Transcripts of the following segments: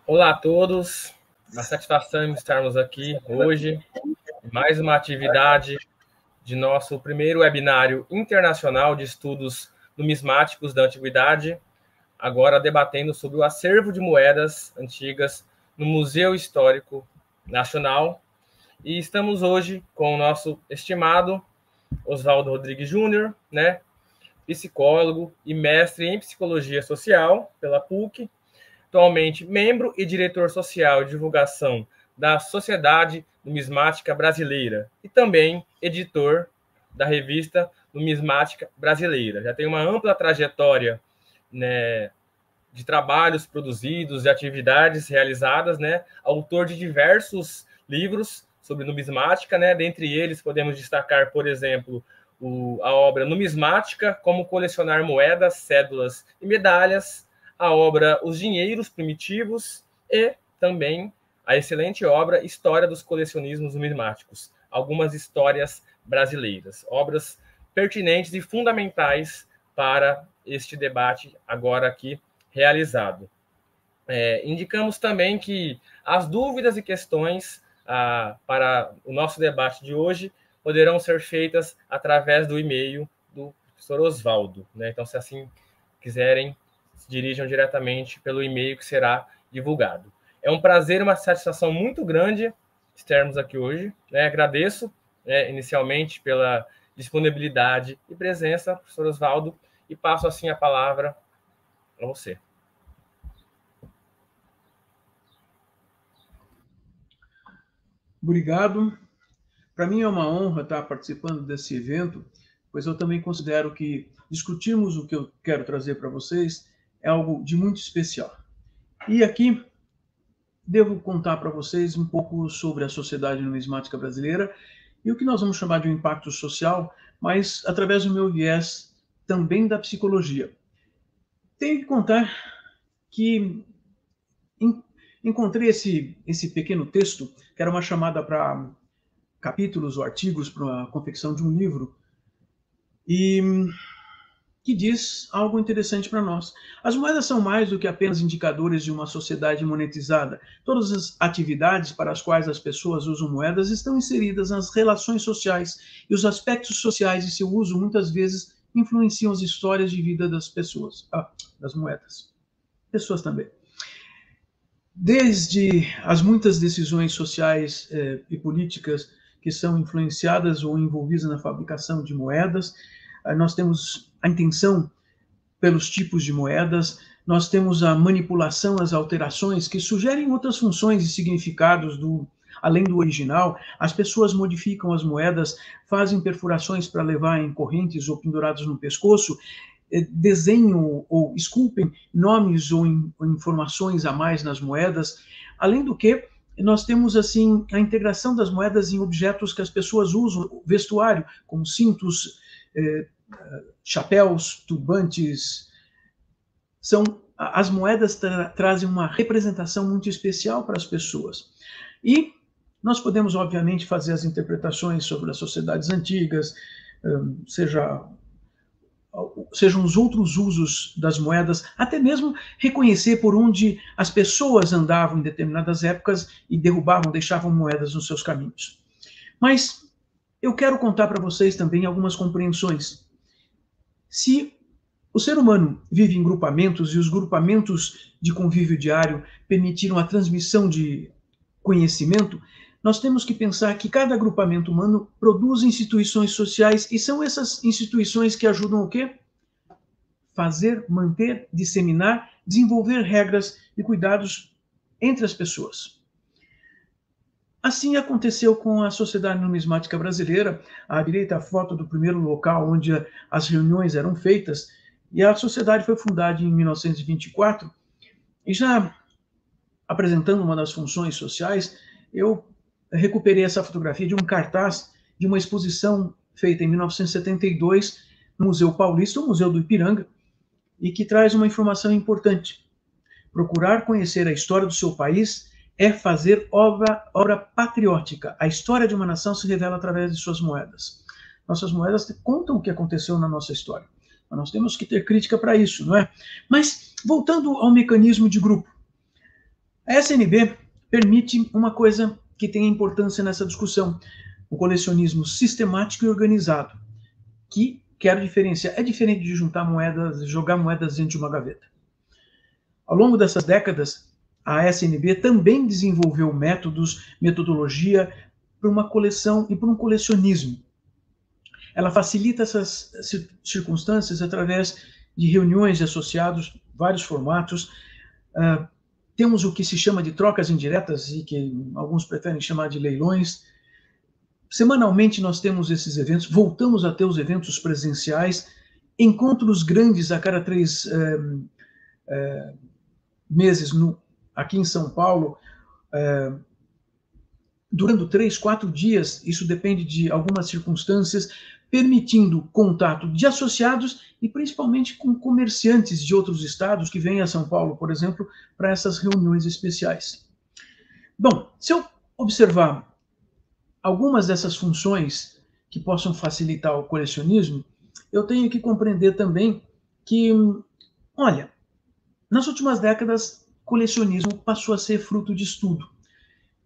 Olá a todos, uma satisfação estarmos aqui hoje, em mais uma atividade de nosso primeiro webinário internacional de estudos numismáticos da antiguidade, agora debatendo sobre o acervo de moedas antigas no Museu Histórico Nacional. E estamos hoje com o nosso estimado Oswaldo Rodrigues Júnior, psicólogo e mestre em psicologia social pela PUC, atualmente membro e diretor social e divulgação da Sociedade Numismática Brasileira e também editor da revista Numismática Brasileira. Já tem uma ampla trajetória, de trabalhos produzidos e atividades realizadas, autor de diversos livros sobre numismática, dentre eles podemos destacar, por exemplo, a obra Numismática, como colecionar moedas, cédulas e medalhas, a obra Os Dinheiros Primitivos e também a excelente obra História dos Colecionismos Numismáticos, algumas histórias brasileiras, obras pertinentes e fundamentais para este debate agora aqui realizado. Indicamos também que as dúvidas e questões para o nosso debate de hoje poderão ser feitas através do e-mail do professor Oswaldo. Então, se assim quiserem, se dirijam diretamente pelo e-mail que será divulgado. É um prazer e uma satisfação muito grande estarmos aqui hoje. Agradeço inicialmente pela disponibilidade e presença, professor Oswaldo, e passo assim a palavra a você. Obrigado. Para mim é uma honra estar participando desse evento, pois eu também considero que discutirmos o que eu quero trazer para vocês é algo de muito especial. E aqui devo contar para vocês um pouco sobre a Sociedade Numismática Brasileira e o que nós vamos chamar de um impacto social, mas através do meu viés também da psicologia. Tenho que contar que encontrei esse pequeno texto, que era uma chamada para capítulos ou artigos para a confecção de um livro, e que diz algo interessante para nós. As moedas são mais do que apenas indicadores de uma sociedade monetizada. Todas as atividades para as quais as pessoas usam moedas estão inseridas nas relações sociais, e os aspectos sociais de seu uso muitas vezes influenciam as histórias de vida das pessoas, das moedas. Pessoas também. Desde as muitas decisões sociais e políticas que são influenciadas ou envolvidas na fabricação de moedas, nós temos a intenção pelos tipos de moedas, nós temos a manipulação, as alterações que sugerem outras funções e significados além do original. As pessoas modificam as moedas, fazem perfurações para levar em correntes ou pendurados no pescoço, desenham ou esculpem nomes ou informações a mais nas moedas. Além do que, nós temos assim a integração das moedas em objetos que as pessoas usam, vestuário, como cintos, chapéus, turbantes. As moedas trazem uma representação muito especial para as pessoas. E nós podemos, obviamente, fazer as interpretações sobre as sociedades antigas, sejam os outros usos das moedas, até mesmo reconhecer por onde as pessoas andavam em determinadas épocas e derrubavam, deixavam moedas nos seus caminhos. Mas eu quero contar para vocês também algumas compreensões. Se o ser humano vive em grupamentos e os grupamentos de convívio diário permitiram a transmissão de conhecimento, nós temos que pensar que cada agrupamento humano produz instituições sociais, e são essas instituições que ajudam o quê? Fazer, manter, disseminar, desenvolver regras e cuidados entre as pessoas. Assim aconteceu com a Sociedade Numismática Brasileira. À direita, a foto do primeiro local onde as reuniões eram feitas, e a sociedade foi fundada em 1924, e já apresentando uma das funções sociais, eu recuperei essa fotografia de um cartaz de uma exposição feita em 1972 no Museu Paulista, o Museu do Ipiranga, e que traz uma informação importante. Procurar conhecer a história do seu país é fazer obra patriótica. A história de uma nação se revela através de suas moedas. Nossas moedas contam o que aconteceu na nossa história. Mas nós temos que ter crítica para isso, não é? Mas, voltando ao mecanismo de grupo, A SNB permite uma coisa que tem importância nessa discussão: o colecionismo sistemático e organizado, que quero diferenciar, é diferente de juntar moedas, jogar moedas dentro de uma gaveta. Ao longo dessas décadas, a SNB também desenvolveu métodos, metodologia para uma coleção e para um colecionismo. Ela facilita essas circunstâncias através de reuniões de associados, vários formatos. Temos o que se chama de trocas indiretas e que alguns preferem chamar de leilões. Semanalmente nós temos esses eventos, voltamos a ter os eventos presenciais, encontros grandes a cada 3 meses aqui em São Paulo, durando 3, 4 dias, isso depende de algumas circunstâncias, permitindo contato de associados e principalmente com comerciantes de outros estados que vêm a São Paulo, por exemplo, para essas reuniões especiais. Bom, se eu observar algumas dessas funções que possam facilitar o colecionismo, eu tenho que compreender também que, olha, nas últimas décadas, colecionismo passou a ser fruto de estudo.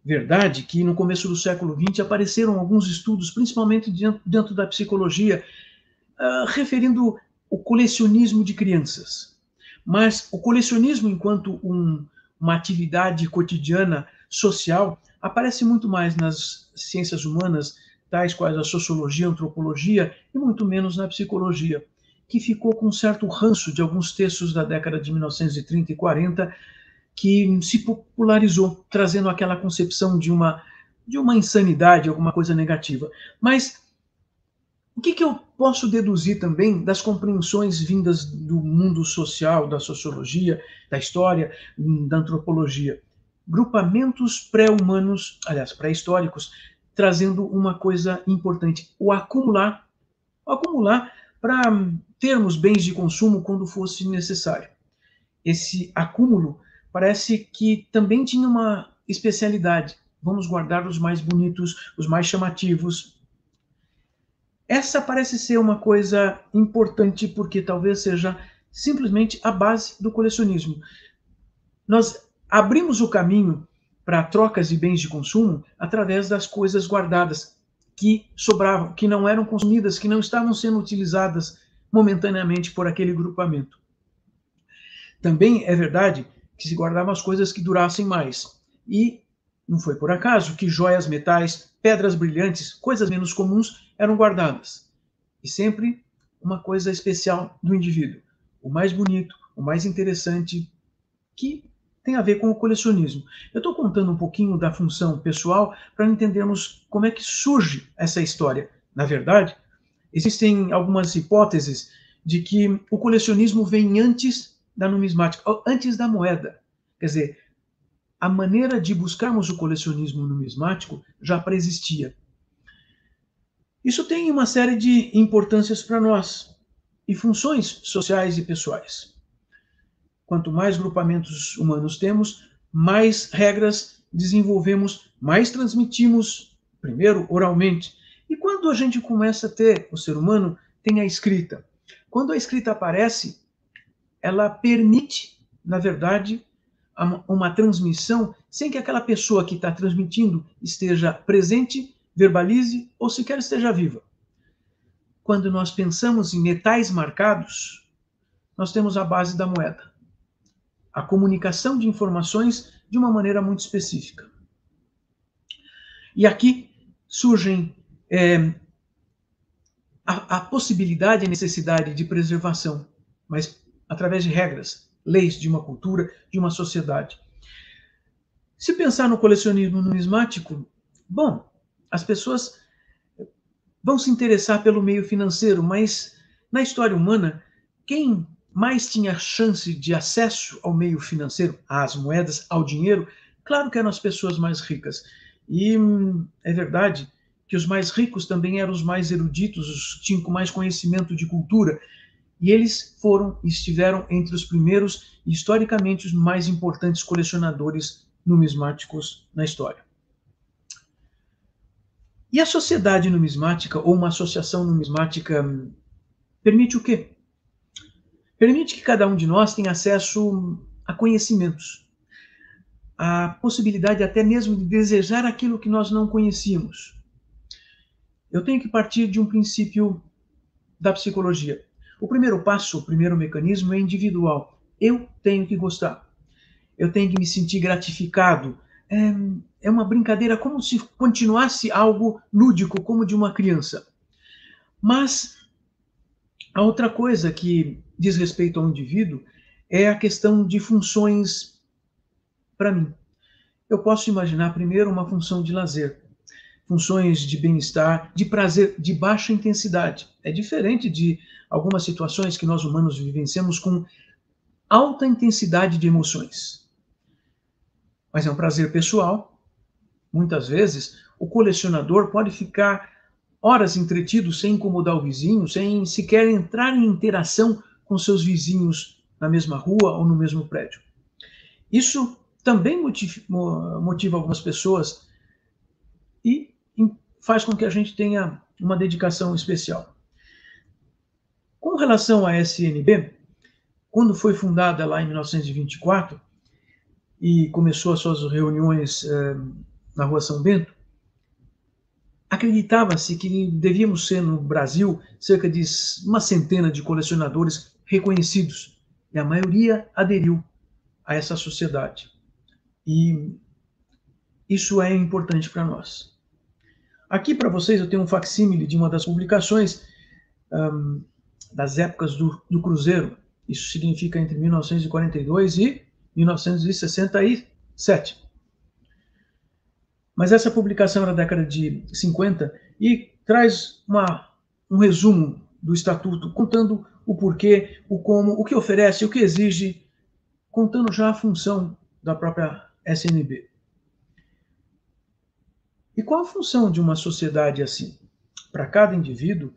Verdade que no começo do século XX apareceram alguns estudos, principalmente dentro da psicologia, referindo o colecionismo de crianças. Mas o colecionismo, enquanto uma atividade cotidiana social, aparece muito mais nas ciências humanas, tais quais a sociologia, a antropologia, e muito menos na psicologia, que ficou com um certo ranço de alguns textos da década de 1930 e 40, que se popularizou, trazendo aquela concepção de uma insanidade, alguma coisa negativa. Mas o que eu posso deduzir também das compreensões vindas do mundo social, da sociologia, da história, da antropologia? Grupamentos pré-humanos, aliás, pré-históricos, trazendo uma coisa importante: o acumular para termos bens de consumo quando fosse necessário. Esse acúmulo parece que também tinha uma especialidade: vamos guardar os mais bonitos, os mais chamativos. Essa parece ser uma coisa importante porque talvez seja simplesmente a base do colecionismo. Nós abrimos o caminho para trocas de bens de consumo através das coisas guardadas, que sobravam, que não eram consumidas, que não estavam sendo utilizadas momentaneamente por aquele grupamento. Também é verdade que se guardavam as coisas que durassem mais. E não foi por acaso que joias, metais, pedras brilhantes, coisas menos comuns, eram guardadas. E sempre uma coisa especial do indivíduo. O mais bonito, o mais interessante, que tem a ver com o colecionismo. Eu estou contando um pouquinho da função pessoal para entendermos como é que surge essa história. Na verdade, existem algumas hipóteses de que o colecionismo vem antes da numismática, antes da moeda. Quer dizer, a maneira de buscarmos o colecionismo numismático já preexistia. Isso tem uma série de importâncias para nós e funções sociais e pessoais. Quanto mais grupamentos humanos temos, mais regras desenvolvemos, mais transmitimos, primeiro oralmente. E quando a gente começa a ter, o ser humano tem a escrita. Quando a escrita aparece, ela permite, na verdade, uma transmissão sem que aquela pessoa que está transmitindo esteja presente, verbalize ou sequer esteja viva. Quando nós pensamos em metais marcados, nós temos a base da moeda. A comunicação de informações de uma maneira muito específica. E aqui surgem a possibilidade e a necessidade de preservação, mas através de regras, leis de uma cultura, de uma sociedade. Se pensar no colecionismo numismático, bom, as pessoas vão se interessar pelo meio financeiro, mas na história humana, quem mais tinha chance de acesso ao meio financeiro, às moedas, ao dinheiro, claro que eram as pessoas mais ricas. E é verdade que os mais ricos também eram os mais eruditos, os tinham com mais conhecimento de cultura, e eles estiveram entre os primeiros e historicamente os mais importantes colecionadores numismáticos na história. E a sociedade numismática, ou uma associação numismática, permite o quê? Permite que cada um de nós tenha acesso a conhecimentos. a possibilidade até mesmo de desejar aquilo que nós não conhecíamos. Eu tenho que partir de um princípio da psicologia. O primeiro passo, o primeiro mecanismo é individual. Eu tenho que gostar. Eu tenho que me sentir gratificado. É uma brincadeira como se continuasse algo lúdico, como de uma criança. Mas a outra coisa que diz respeito ao indivíduo é a questão de funções para mim. Eu posso imaginar primeiro uma função de lazer, funções de bem-estar, de prazer, de baixa intensidade. É diferente de algumas situações que nós humanos vivenciamos com alta intensidade de emoções. Mas é um prazer pessoal. Muitas vezes, o colecionador pode ficar horas entretido sem incomodar o vizinho, sem sequer entrar em interação com seus vizinhos na mesma rua ou no mesmo prédio. Isso também motiva algumas pessoas e faz com que a gente tenha uma dedicação especial. Com relação à SNB, quando foi fundada lá em 1924 e começou as suas reuniões na Rua São Bento, acreditava-se que devíamos ser no Brasil cerca de uma centena de colecionadores reconhecidos, e a maioria aderiu a essa sociedade. E isso é importante para nós. Aqui para vocês eu tenho um facsímile de uma das publicações das épocas do Cruzeiro. Isso significa entre 1942 e 1967. Mas essa publicação é da década de 50 e traz um resumo do Estatuto, contando o porquê, o como, o que oferece, o que exige, contando já a função da própria SNB. E qual a função de uma sociedade assim? Para cada indivíduo,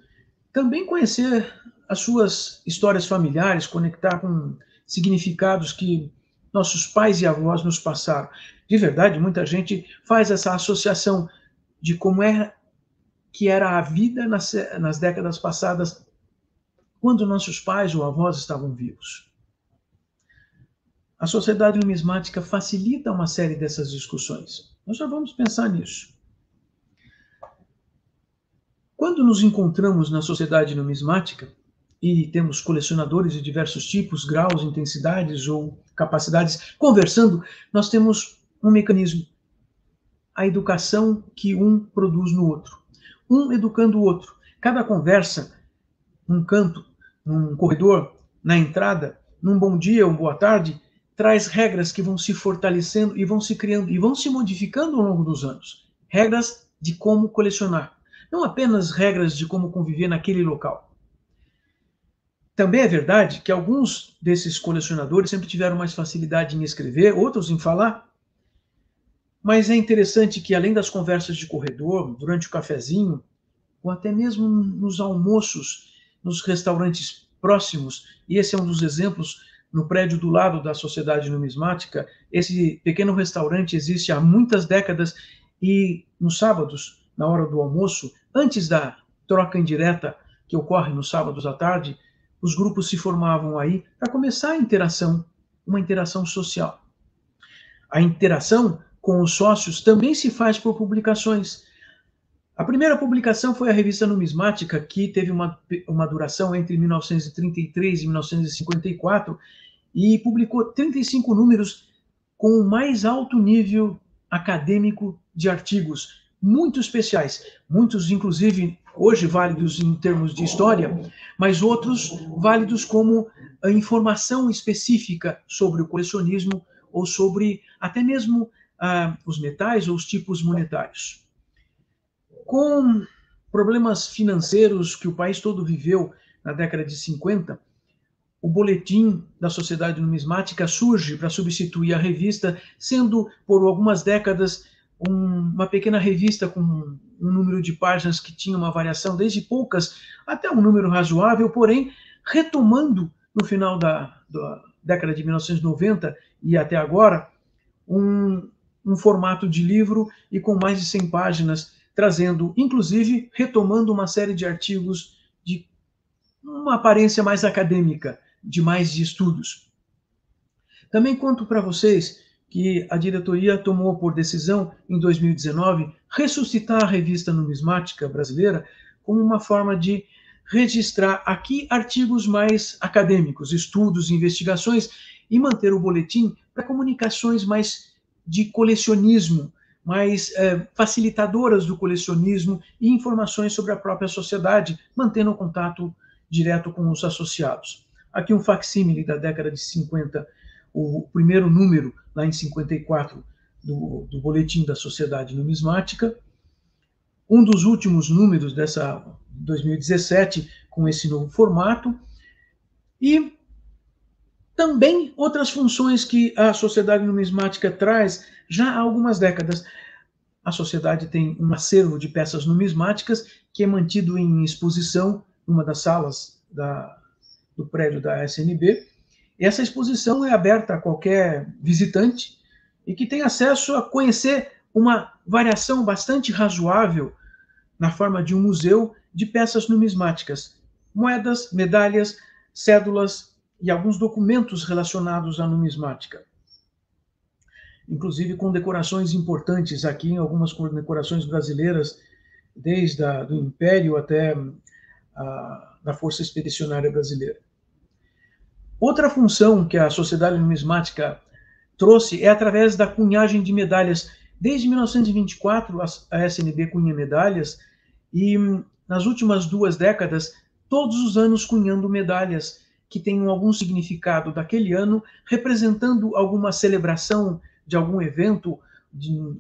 também conhecer as suas histórias familiares, conectar com significados que nossos pais e avós nos passaram. De verdade, muita gente faz essa associação de como que era a vida nas décadas passadas, quando nossos pais ou avós estavam vivos. A sociedade numismática facilita uma série dessas discussões. Nós já vamos pensar nisso. Quando nos encontramos na sociedade numismática e temos colecionadores de diversos tipos, graus, intensidades ou capacidades conversando, nós temos um mecanismo, a educação que um produz no outro. Um educando o outro. Cada conversa, num canto, num corredor, na entrada, num bom dia ou boa tarde, traz regras que vão se fortalecendo e vão se criando e vão se modificando ao longo dos anos. Regras de como colecionar. Não apenas regras de como conviver naquele local. Também é verdade que alguns desses colecionadores sempre tiveram mais facilidade em escrever, outros em falar. Mas é interessante que, além das conversas de corredor, durante o cafezinho, ou até mesmo nos almoços, nos restaurantes próximos, e esse é um dos exemplos no prédio do lado da Sociedade Numismática, esse pequeno restaurante existe há muitas décadas e nos sábados, na hora do almoço, antes da troca indireta que ocorre nos sábados à tarde, os grupos se formavam aí para começar a interação, uma interação social. A interação com os sócios também se faz por publicações. A primeira publicação foi a revista Numismática, que teve uma duração entre 1933 e 1954, e publicou 35 números com o mais alto nível acadêmico de artigos, muito especiais, muitos inclusive hoje válidos em termos de história, mas outros válidos como a informação específica sobre o colecionismo ou sobre até mesmo os metais ou os tipos monetários. Com problemas financeiros que o país todo viveu na década de 50, o boletim da Sociedade Numismática surge para substituir a revista, sendo por algumas décadas uma pequena revista com um número de páginas que tinha uma variação desde poucas até um número razoável, porém retomando no final da década de 1990 e até agora um formato de livro e com mais de 100 páginas, trazendo, inclusive, retomando uma série de artigos de uma aparência mais acadêmica, de mais de estudos. Também conto para vocês que a diretoria tomou por decisão, em 2019, ressuscitar a revista numismática brasileira como uma forma de registrar aqui artigos mais acadêmicos, estudos, investigações, e manter o boletim para comunicações mais de colecionismo, mais facilitadoras do colecionismo e informações sobre a própria sociedade, mantendo o contato direto com os associados. Aqui um facsímile da década de 50, o primeiro número, lá em 54, do Boletim da Sociedade Numismática. Um dos últimos números dessa 2017, com esse novo formato. E também outras funções que a Sociedade Numismática traz já há algumas décadas. A sociedade tem um acervo de peças numismáticas que é mantido em exposição numa das salas do prédio da SNB. Essa exposição é aberta a qualquer visitante e que tem acesso a conhecer uma variação bastante razoável na forma de um museu de peças numismáticas, moedas, medalhas, cédulas e alguns documentos relacionados à numismática. Inclusive com decorações importantes aqui, algumas condecorações brasileiras, desde do Império até da Força Expedicionária Brasileira. Outra função que a Sociedade Numismática trouxe é através da cunhagem de medalhas. Desde 1924, a SNB cunha medalhas, e nas últimas 2 décadas, todos os anos cunhando medalhas que tenham algum significado daquele ano, representando alguma celebração de algum evento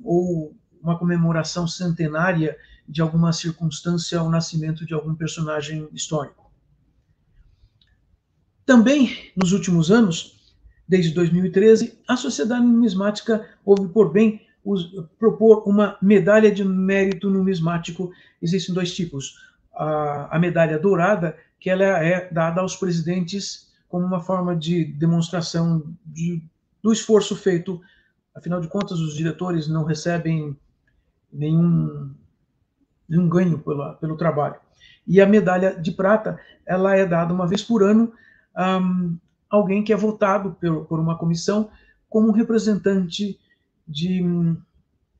ou uma comemoração centenária de alguma circunstância ao nascimento de algum personagem histórico. Também, nos últimos anos, desde 2013, a Sociedade Numismática houve por bem propor uma medalha de mérito numismático. Existem 2 tipos. A medalha dourada, que ela é dada aos presidentes como uma forma de demonstração do esforço feito. Afinal de contas, os diretores não recebem nenhum ganho pelo trabalho. E a medalha de prata, ela é dada uma vez por ano a alguém que é votado por uma comissão como representante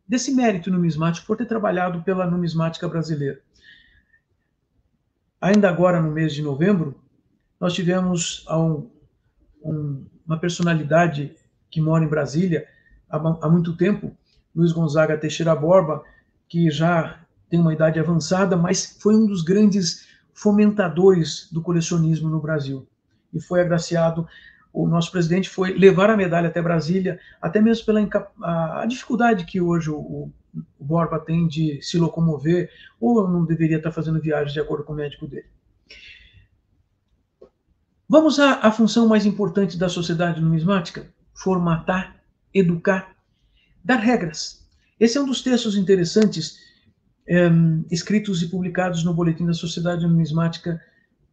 desse mérito numismático por ter trabalhado pela numismática brasileira. Ainda agora, no mês de novembro, nós tivemos uma personalidade que mora em Brasília há muito tempo, Luiz Gonzaga Teixeira Borba, que já tem uma idade avançada, mas foi um dos grandes fomentadores do colecionismo no Brasil. E foi agraciado, o nosso presidente foi levar a medalha até Brasília, até mesmo pela a dificuldade que hoje o Borba tem de se locomover, ou não deveria estar fazendo viagens de acordo com o médico dele. Vamos à função mais importante da sociedade numismática: formatar, educar, dar regras. Esse é um dos textos interessantes escritos e publicados no Boletim da Sociedade Numismática,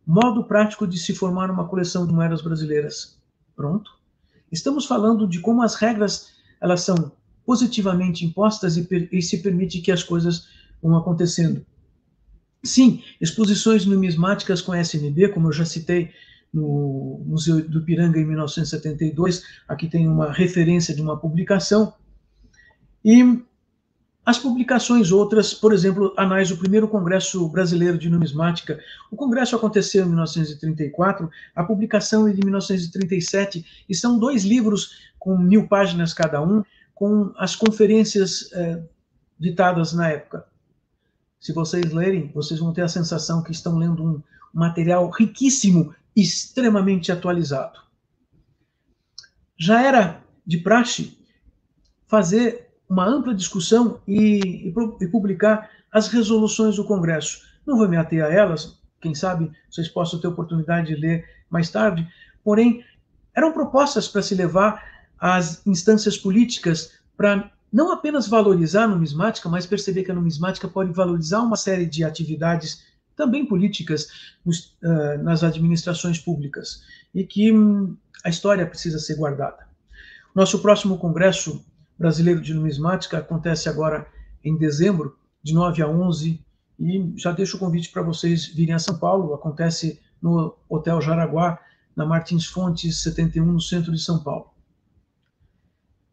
Modo Prático de se formar uma coleção de moedas brasileiras. Pronto. Estamos falando de como as regras elas são positivamente impostas e se permite que as coisas vão acontecendo. Sim, exposições numismáticas com a SNB, como eu já citei no Museu do Ipiranga em 1972, aqui tem uma referência de uma publicação, e as publicações outras, por exemplo, anais do primeiro Congresso Brasileiro de Numismática. O congresso aconteceu em 1934, a publicação é de 1937, e são 2 livros com 1000 páginas cada um, com as conferências ditadas na época. Se vocês lerem, vocês vão ter a sensação que estão lendo um material riquíssimo, extremamente atualizado. Já era de praxe fazer uma ampla discussão e publicar as resoluções do Congresso. Não vou me ater a elas, quem sabe vocês possam ter oportunidade de ler mais tarde, porém, eram propostas para se levar às instâncias políticas para não apenas valorizar a numismática, mas perceber que a numismática pode valorizar uma série de atividades também políticas nas administrações públicas, e que a história precisa ser guardada. Nosso próximo Congresso Brasileiro de Numismática acontece agora em dezembro, de 9 a 11, e já deixo o convite para vocês virem a São Paulo. Acontece no Hotel Jaraguá, na Martins Fontes 71, no centro de São Paulo.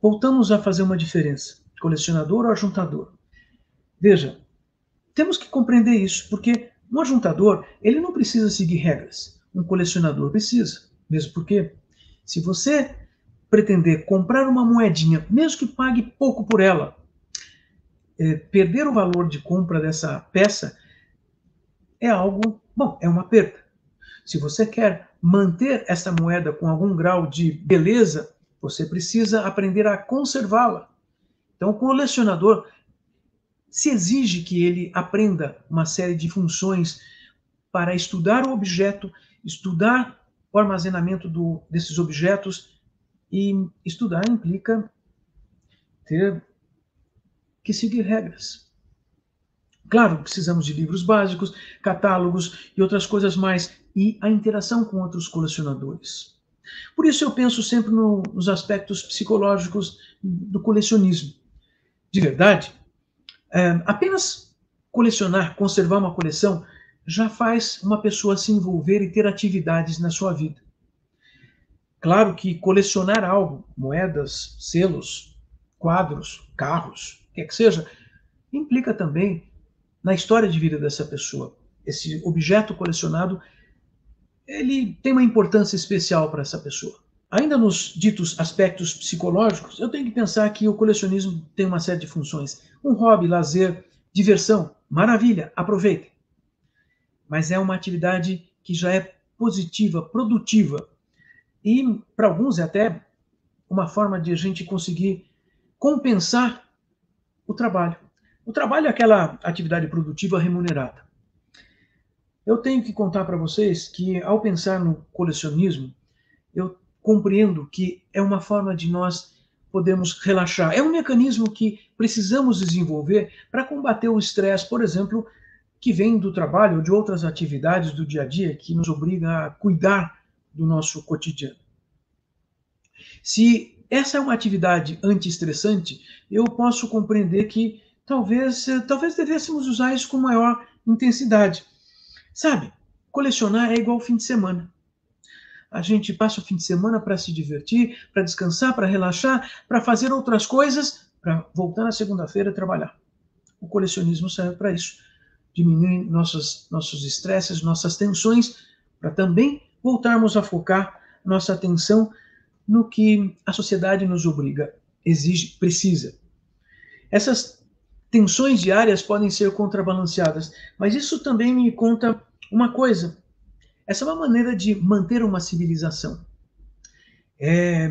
voltamos a fazer uma diferença. Colecionador ou ajuntador? Veja, temos que compreender isso, porque um ajuntador, ele não precisa seguir regras. Um colecionador precisa. Mesmo porque, se você pretender comprar uma moedinha, mesmo que pague pouco por ela, perder o valor de compra dessa peça é algo, bom, é uma perda. Se você quer manter essa moeda com algum grau de beleza, você precisa aprender a conservá-la. Então, o colecionador se exige que ele aprenda uma série de funções para estudar o objeto, estudar o armazenamento desses objetos, e estudar implica ter que seguir regras. Claro, precisamos de livros básicos, catálogos e outras coisas mais, e a interação com outros colecionadores. Por isso eu penso sempre nos aspectos psicológicos do colecionismo. De verdade, apenas colecionar, conservar uma coleção, já faz uma pessoa se envolver e ter atividades na sua vida. Claro que colecionar algo, moedas, selos, quadros, carros, o que quer que seja, implica também na história de vida dessa pessoa. Esse objeto colecionado, ele tem uma importância especial para essa pessoa. Ainda nos ditos aspectos psicológicos, eu tenho que pensar que o colecionismo tem uma série de funções. Um hobby, lazer, diversão, maravilha, aproveitem. Mas é uma atividade que já é positiva, produtiva. E, para alguns, é até uma forma de a gente conseguir compensar o trabalho. O trabalho é aquela atividade produtiva remunerada. Eu tenho que contar para vocês que, ao pensar no colecionismo, eu compreendo que é uma forma de nós podermos relaxar. É um mecanismo que precisamos desenvolver para combater o estresse, por exemplo, que vem do trabalho ou de outras atividades do dia a dia que nos obriga a cuidar do nosso cotidiano. Se essa é uma atividade antiestressante, eu posso compreender que talvez devêssemos usar isso com maior intensidade. Sabe, colecionar é igual ao fim de semana. A gente passa o fim de semana para se divertir, para descansar, para relaxar, para fazer outras coisas, para voltar na segunda-feira a trabalhar. O colecionismo serve para isso. Diminuir nossos estresses, nossas tensões, para também voltarmos a focar nossa atenção no que a sociedade nos obriga, exige, precisa. Essas tensões diárias podem ser contrabalanceadas, mas isso também me conta uma coisa. Essa é uma maneira de manter uma civilização. É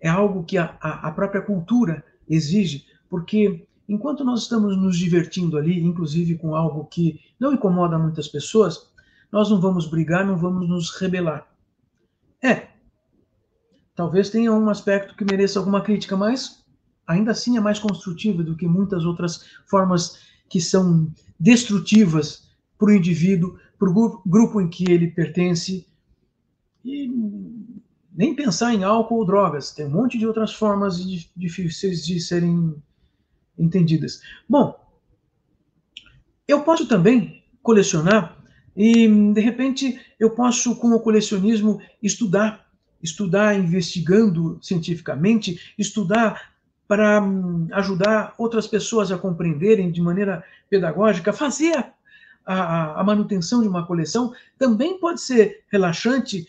algo que a própria cultura exige, porque enquanto nós estamos nos divertindo ali, inclusive com algo que não incomoda muitas pessoas, nós não vamos brigar, não vamos nos rebelar. Talvez tenha um aspecto que mereça alguma crítica, mas ainda assim é mais construtivo do que muitas outras formas que são destrutivas para o indivíduo, para o grupo em que ele pertence. E nem pensar em álcool ou drogas. Tem um monte de outras formas difíceis de serem entendidas. Bom, eu posso também colecionar e, de repente, eu posso, com o colecionismo, estudar investigando cientificamente, estudar para ajudar outras pessoas a compreenderem de maneira pedagógica, fazer a manutenção de uma coleção também pode ser relaxante,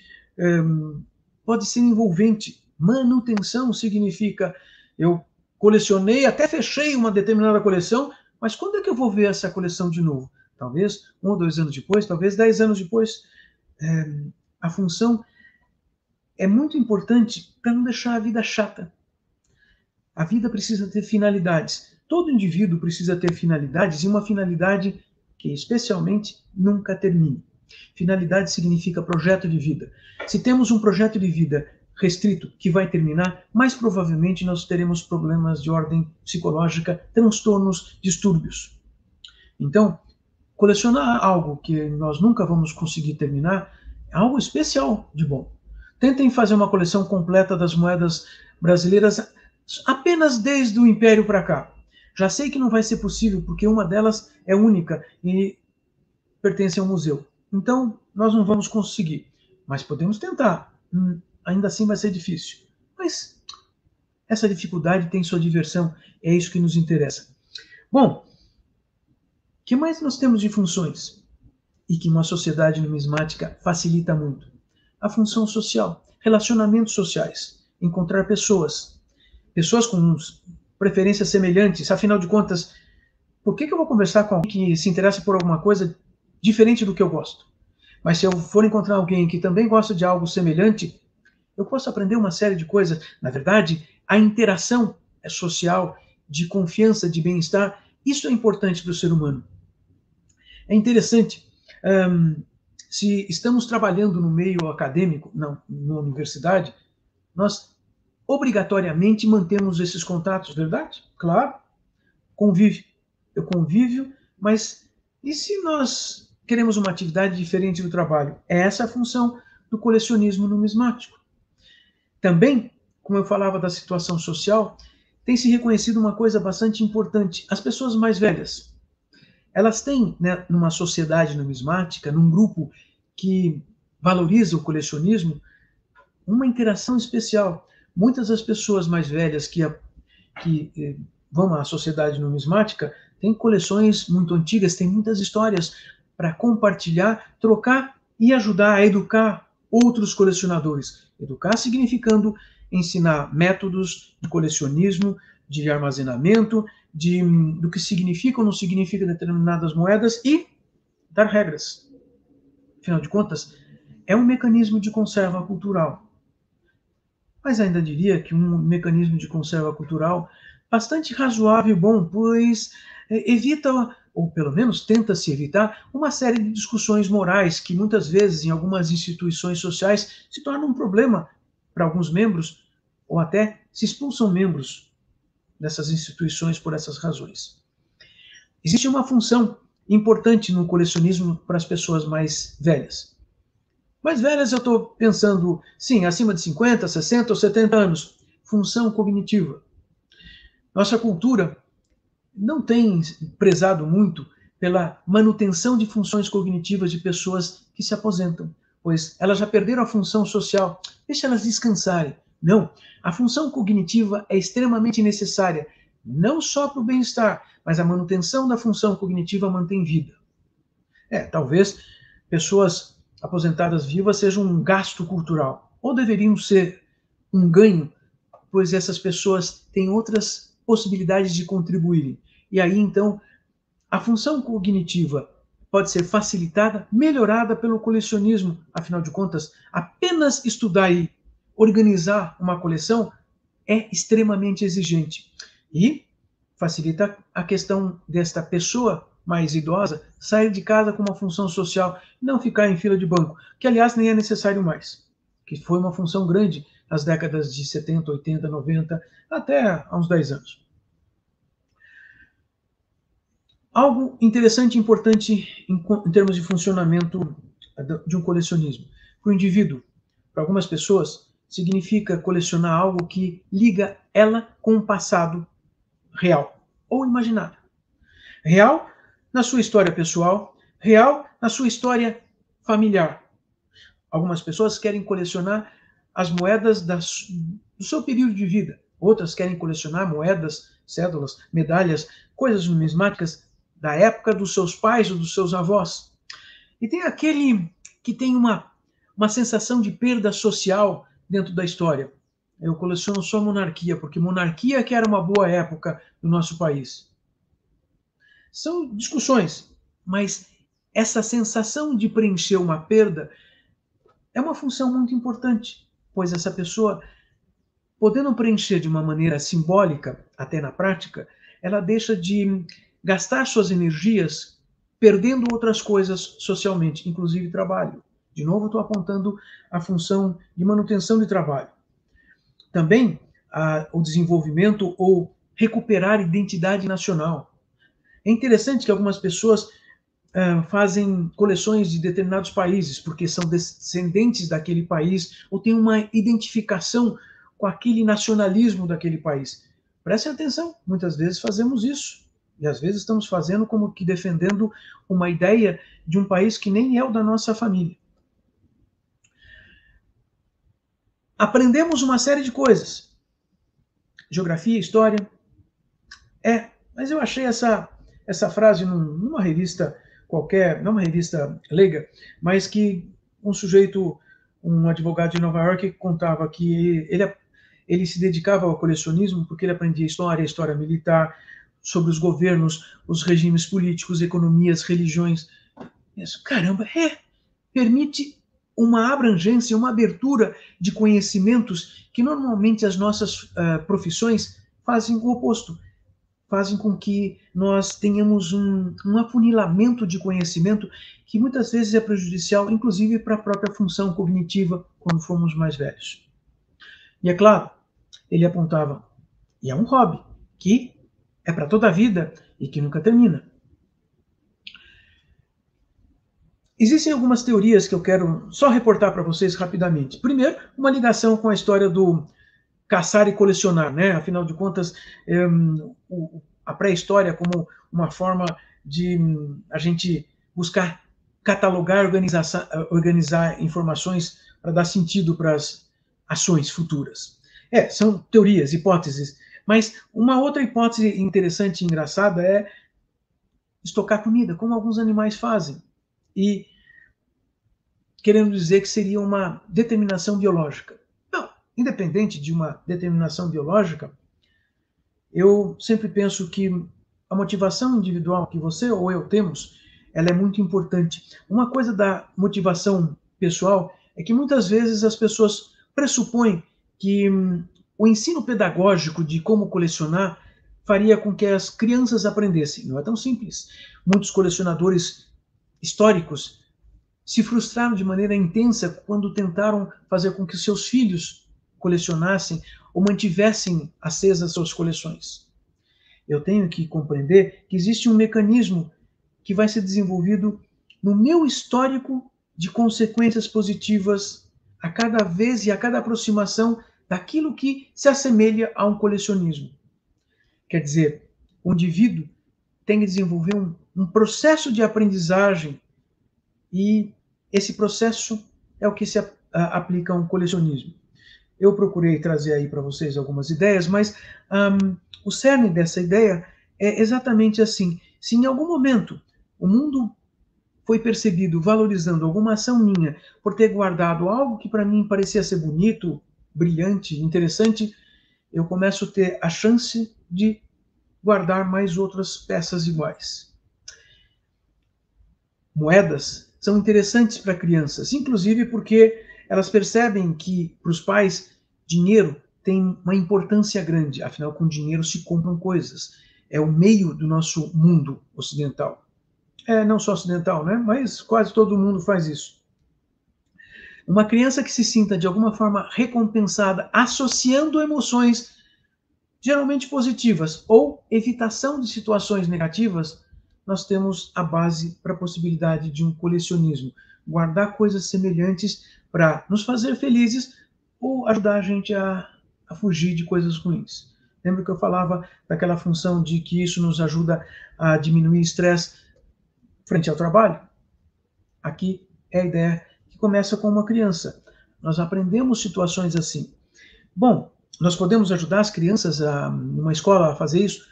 pode ser envolvente. Manutenção significa eu colecionei, até fechei uma determinada coleção, mas quando é que eu vou ver essa coleção de novo? Talvez 1 ou 2 anos depois, talvez 10 anos depois. A função é muito importante para não deixar a vida chata. A vida precisa ter finalidades. Todo indivíduo precisa ter finalidades e uma finalidade que especialmente nunca termine. Finalidade significa projeto de vida. Se temos um projeto de vida restrito que vai terminar, mais provavelmente nós teremos problemas de ordem psicológica, transtornos, distúrbios. Então, colecionar algo que nós nunca vamos conseguir terminar é algo especial de bom. Tentem fazer uma coleção completa das moedas brasileiras apenas desde o Império para cá. Já sei que não vai ser possível, porque uma delas é única e pertence a um museu. Então, nós não vamos conseguir. Mas podemos tentar. Ainda assim vai ser difícil. Mas essa dificuldade tem sua diversão, é isso que nos interessa. Bom, o que mais nós temos de funções e que uma sociedade numismática facilita muito? A função social, relacionamentos sociais, encontrar pessoas com preferências semelhantes. Afinal de contas, por que eu vou conversar com alguém que se interessa por alguma coisa diferente do que eu gosto? Mas se eu for encontrar alguém que também gosta de algo semelhante, eu posso aprender uma série de coisas. Na verdade, a interação é social, de confiança, de bem-estar. Isso é importante para o ser humano. É interessante, se estamos trabalhando no meio acadêmico, na universidade, nós obrigatoriamente mantemos esses contatos, verdade? Claro, eu convívio, mas e se nós queremos uma atividade diferente do trabalho? É essa a função do colecionismo numismático. Também, como eu falava da situação social, tem se reconhecido uma coisa bastante importante. As pessoas mais velhas, elas têm, né, numa sociedade numismática, num grupo que valoriza o colecionismo, uma interação especial. Muitas das pessoas mais velhas que vão à sociedade numismática têm coleções muito antigas, têm muitas histórias para compartilhar, trocar e ajudar a educar outros colecionadores. Educar significando ensinar métodos de colecionismo, de armazenamento, do que significa ou não significa determinadas moedas e dar regras. Afinal de contas, é um mecanismo de conserva cultural. Mas ainda diria que um mecanismo de conserva cultural bastante razoável e bom, pois evita, ou pelo menos tenta-se evitar, uma série de discussões morais que muitas vezes em algumas instituições sociais se tornam um problema para alguns membros, ou até se expulsam membros dessas instituições por essas razões. Existe uma função importante no colecionismo para as pessoas mais velhas. Mais velhas eu estou pensando, sim, acima de 50, 60 ou 70 anos. Função cognitiva. Nossa cultura não tem prezado muito pela manutenção de funções cognitivas de pessoas que se aposentam, pois elas já perderam a função social. Deixa elas descansarem. Não, a função cognitiva é extremamente necessária, não só para o bem-estar, mas a manutenção da função cognitiva mantém vida. Talvez pessoas aposentadas vivas sejam um gasto cultural, ou deveriam ser um ganho, pois essas pessoas têm outras possibilidades de contribuírem. E aí, então, a função cognitiva pode ser facilitada, melhorada pelo colecionismo. Afinal de contas, apenas estudar e organizar uma coleção é extremamente exigente. E facilita a questão desta pessoa mais idosa sair de casa com uma função social, não ficar em fila de banco, que aliás nem é necessário mais, que foi uma função grande nas décadas de 70, 80, 90, até há uns 10 anos. Algo interessante e importante em termos de funcionamento de um colecionismo. Para o indivíduo, para algumas pessoas, significa colecionar algo que liga ela com o passado real ou imaginário. Real na sua história pessoal, real na sua história familiar. Algumas pessoas querem colecionar as moedas do seu período de vida. Outras querem colecionar moedas, cédulas, medalhas, coisas numismáticas da época dos seus pais ou dos seus avós. E tem aquele que tem uma sensação de perda social dentro da história. Eu coleciono só monarquia, porque monarquia que era uma boa época no nosso país. São discussões, mas essa sensação de preencher uma perda é uma função muito importante, pois essa pessoa, podendo preencher de uma maneira simbólica, até na prática, ela deixa de gastar suas energias perdendo outras coisas socialmente, inclusive trabalho. De novo, estou apontando a função de manutenção de trabalho. Também o desenvolvimento ou recuperar identidade nacional. É interessante que algumas pessoas fazem coleções de determinados países, porque são descendentes daquele país, ou têm uma identificação com aquele nacionalismo daquele país. Prestem atenção, muitas vezes fazemos isso. E às vezes estamos fazendo como que defendendo uma ideia de um país que nem é o da nossa família. Aprendemos uma série de coisas. geografia, história. Mas eu achei essa frase numa revista qualquer, não uma revista leiga, mas que um sujeito, um advogado de Nova York, contava que ele se dedicava ao colecionismo porque ele aprendia história militar, sobre os governos, os regimes políticos, economias, religiões. Isso, caramba, permite uma abrangência, uma abertura de conhecimentos que normalmente as nossas profissões fazem o oposto. Fazem com que nós tenhamos um afunilamento de conhecimento que muitas vezes é prejudicial, inclusive para a própria função cognitiva quando formos mais velhos. E é claro, ele apontava, e é um hobby que é para toda a vida e que nunca termina. Existem algumas teorias que eu quero só reportar para vocês rapidamente. Primeiro, uma ligação com a história do caçar e colecionar, né? Afinal de contas, a pré-história como uma forma de a gente buscar catalogar, organizar informações para dar sentido para as ações futuras. São teorias, hipóteses, mas uma outra hipótese interessante e engraçada é estocar comida, como alguns animais fazem, e querendo dizer que seria uma determinação biológica. Não, independente de uma determinação biológica, eu sempre penso que a motivação individual que você ou eu temos, ela é muito importante. Uma coisa da motivação pessoal é que muitas vezes as pessoas pressupõem que o ensino pedagógico de como colecionar faria com que as crianças aprendessem. Não é tão simples. Muitos colecionadores históricos se frustraram de maneira intensa quando tentaram fazer com que seus filhos colecionassem ou mantivessem acesas suas coleções. Eu tenho que compreender que existe um mecanismo que vai ser desenvolvido no meu histórico de consequências positivas a cada vez e a cada aproximação daquilo que se assemelha a um colecionismo. Quer dizer, o indivíduo tem que desenvolver um processo de aprendizagem e esse processo é o que se aplica a um colecionismo. Eu procurei trazer aí para vocês algumas ideias, mas o cerne dessa ideia é exatamente assim. Se em algum momento o mundo foi percebido valorizando alguma ação minha por ter guardado algo que para mim parecia ser bonito, brilhante, interessante, eu começo a ter a chance de guardar mais outras peças iguais. Moedas são interessantes para crianças, inclusive porque elas percebem que, para os pais, dinheiro tem uma importância grande. Afinal, com dinheiro se compram coisas. É o meio do nosso mundo ocidental. Não só ocidental, né? Mas quase todo mundo faz isso. Uma criança que se sinta de alguma forma recompensada, associando emoções geralmente positivas ou evitação de situações negativas, nós temos a base para a possibilidade de um colecionismo. Guardar coisas semelhantes para nos fazer felizes ou ajudar a gente a fugir de coisas ruins. Lembra que eu falava daquela função de que isso nos ajuda a diminuir o estresse frente ao trabalho? Aqui é a ideia que começa com uma criança. Nós aprendemos situações assim. Bom, nós podemos ajudar as crianças numa escola a fazer isso?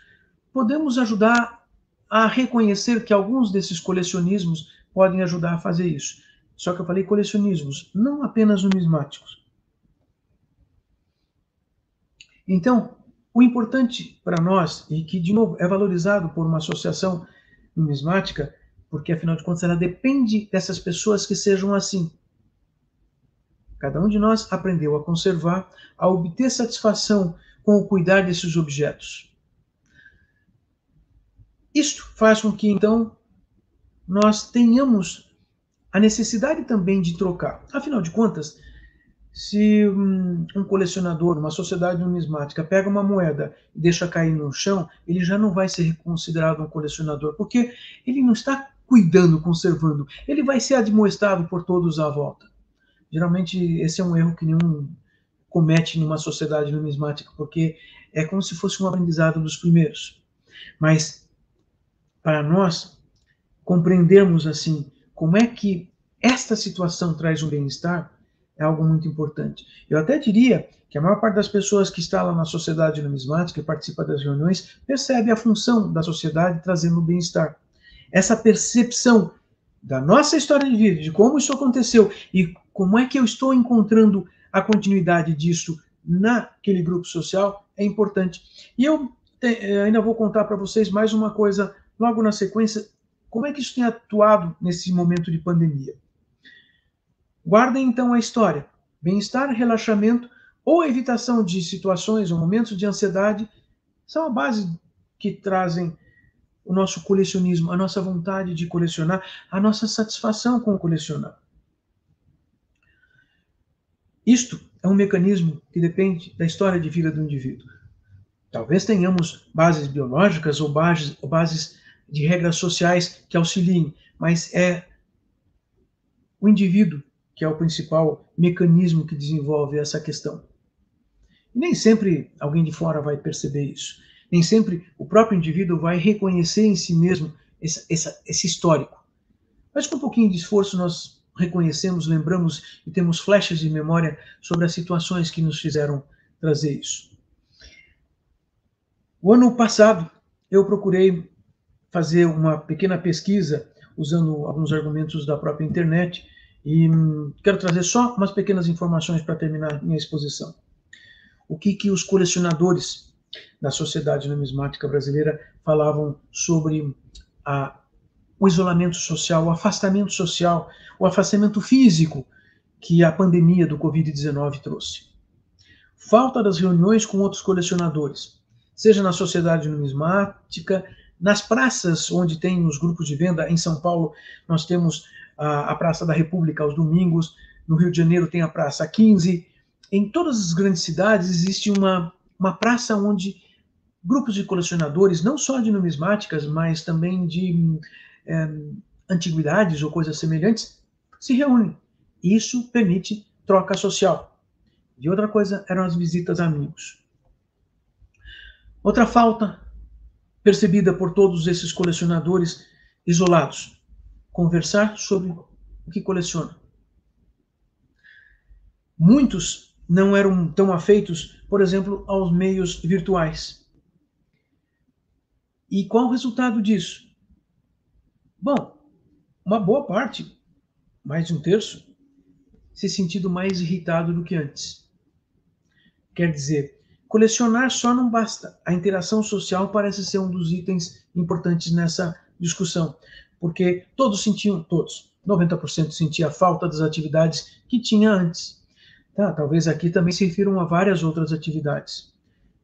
Podemos ajudar a reconhecer que alguns desses colecionismos podem ajudar a fazer isso. Só que eu falei colecionismos, não apenas numismáticos. Então, o importante para nós, e que, de novo, é valorizado por uma associação numismática, porque, afinal de contas, ela depende dessas pessoas que sejam assim. Cada um de nós aprendeu a conservar, a obter satisfação com o cuidar desses objetos. Isto faz com que, então, nós tenhamos a necessidade também de trocar. Afinal de contas, se um colecionador, uma sociedade numismática, pega uma moeda e deixa cair no chão, ele já não vai ser considerado um colecionador, porque ele não está cuidando, conservando. Ele vai ser admoestado por todos à volta. Geralmente, esse é um erro que nenhum comete numa sociedade numismática, porque é como se fosse um aprendizado dos primeiros. Mas, para nós compreendermos assim como é que esta situação traz um bem-estar, é algo muito importante. Eu até diria que a maior parte das pessoas que está lá na sociedade numismática e participa das reuniões percebe a função da sociedade trazendo bem-estar. Essa percepção da nossa história de vida, de como isso aconteceu e como é que eu estou encontrando a continuidade disso naquele grupo social é importante. E eu ainda vou contar para vocês mais uma coisa logo na sequência, como é que isso tem atuado nesse momento de pandemia. Guardem então a história. Bem-estar, relaxamento ou evitação de situações ou momentos de ansiedade são a base que trazem o nosso colecionismo, a nossa vontade de colecionar, a nossa satisfação com o colecionar. Isto é um mecanismo que depende da história de vida do indivíduo. Talvez tenhamos bases biológicas ou bases de regras sociais que auxiliem, mas é o indivíduo que é o principal mecanismo que desenvolve essa questão. E nem sempre alguém de fora vai perceber isso. Nem sempre o próprio indivíduo vai reconhecer em si mesmo esse histórico. Mas com um pouquinho de esforço nós reconhecemos, lembramos e temos flechas de memória sobre as situações que nos fizeram trazer isso. O ano passado eu procurei fazer uma pequena pesquisa usando alguns argumentos da própria internet e quero trazer só umas pequenas informações para terminar minha exposição. O que os colecionadores da Sociedade Numismática Brasileira falavam sobre o isolamento social, o afastamento físico que a pandemia do Covid-19 trouxe. Falta das reuniões com outros colecionadores, seja na Sociedade Numismática, nas praças onde tem os grupos de venda. Em São Paulo nós temos a Praça da República aos domingos, no Rio de Janeiro tem a Praça 15, em todas as grandes cidades existe uma praça onde grupos de colecionadores, não só de numismáticas, mas também de antiguidades ou coisas semelhantes, se reúnem. Isso permite troca social. E outra coisa eram as visitas a amigos. Outra falta percebida por todos esses colecionadores isolados: conversar sobre o que coleciona. Muitos não eram tão afeitos, por exemplo, aos meios virtuais. E qual o resultado disso? Bom, uma boa parte, mais de um terço, se sentindo mais irritado do que antes. Quer dizer, colecionar só não basta. A interação social parece ser um dos itens importantes nessa discussão, porque todos, 90% sentia falta das atividades que tinha antes. Talvez aqui também se refiram a várias outras atividades.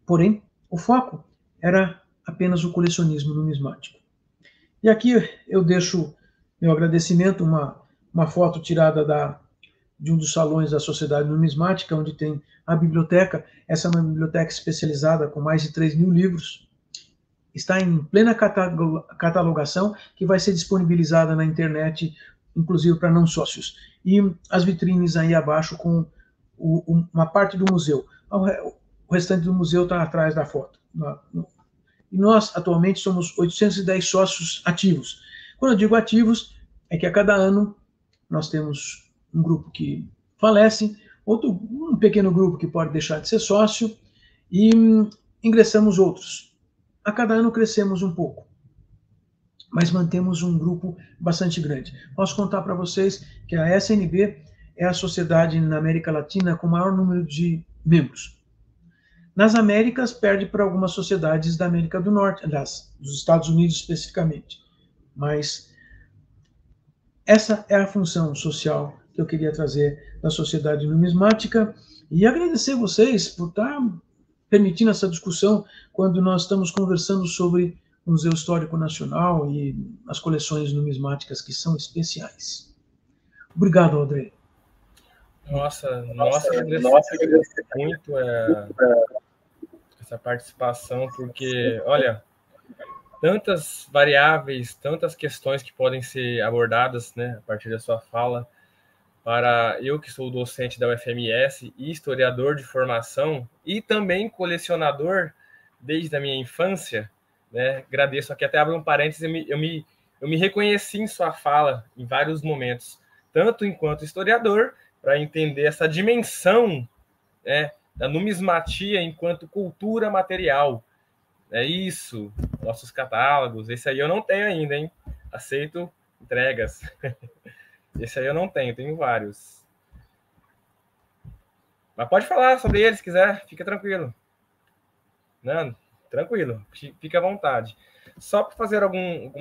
Porém, o foco era apenas o colecionismo numismático. E aqui eu deixo meu agradecimento, uma foto tirada de um dos salões da Sociedade Numismática, onde tem a biblioteca. Essa é uma biblioteca especializada com mais de 3.000 livros. Está em plena catalogação, que vai ser disponibilizada na internet, inclusive para não sócios. E as vitrines aí abaixo com uma parte do museu. O restante do museu está atrás da foto. E nós, atualmente, somos 810 sócios ativos. Quando eu digo ativos, é que a cada ano nós temos um grupo que falece, um pequeno grupo que pode deixar de ser sócio, e ingressamos outros. A cada ano crescemos um pouco, mas mantemos um grupo bastante grande. Posso contar para vocês que a SNB é a sociedade na América Latina com o maior número de membros. Nas Américas, perde para algumas sociedades da América do Norte, dos Estados Unidos especificamente. Mas essa é a função social que eu queria trazer da Sociedade Numismática, e agradecer vocês por estar permitindo essa discussão quando nós estamos conversando sobre o Museu Histórico Nacional e as coleções numismáticas que são especiais. Obrigado, André. Nossa, agradeço muito essa participação, porque, olha, tantas variáveis, tantas questões que podem ser abordadas, né, a partir da sua fala. Para eu, que sou docente da UFMS e historiador de formação e também colecionador desde a minha infância, né, agradeço aqui, até abro um parênteses, eu me reconheci em sua fala em vários momentos, tanto enquanto historiador, para entender essa dimensão, né, da numismatia enquanto cultura material. É isso, nossos catálogos. Esse aí eu não tenho ainda, hein? Aceito entregas. Esse aí eu não tenho vários. Mas pode falar sobre eles se quiser, fica tranquilo. Não, tranquilo, fica à vontade. Só para fazer um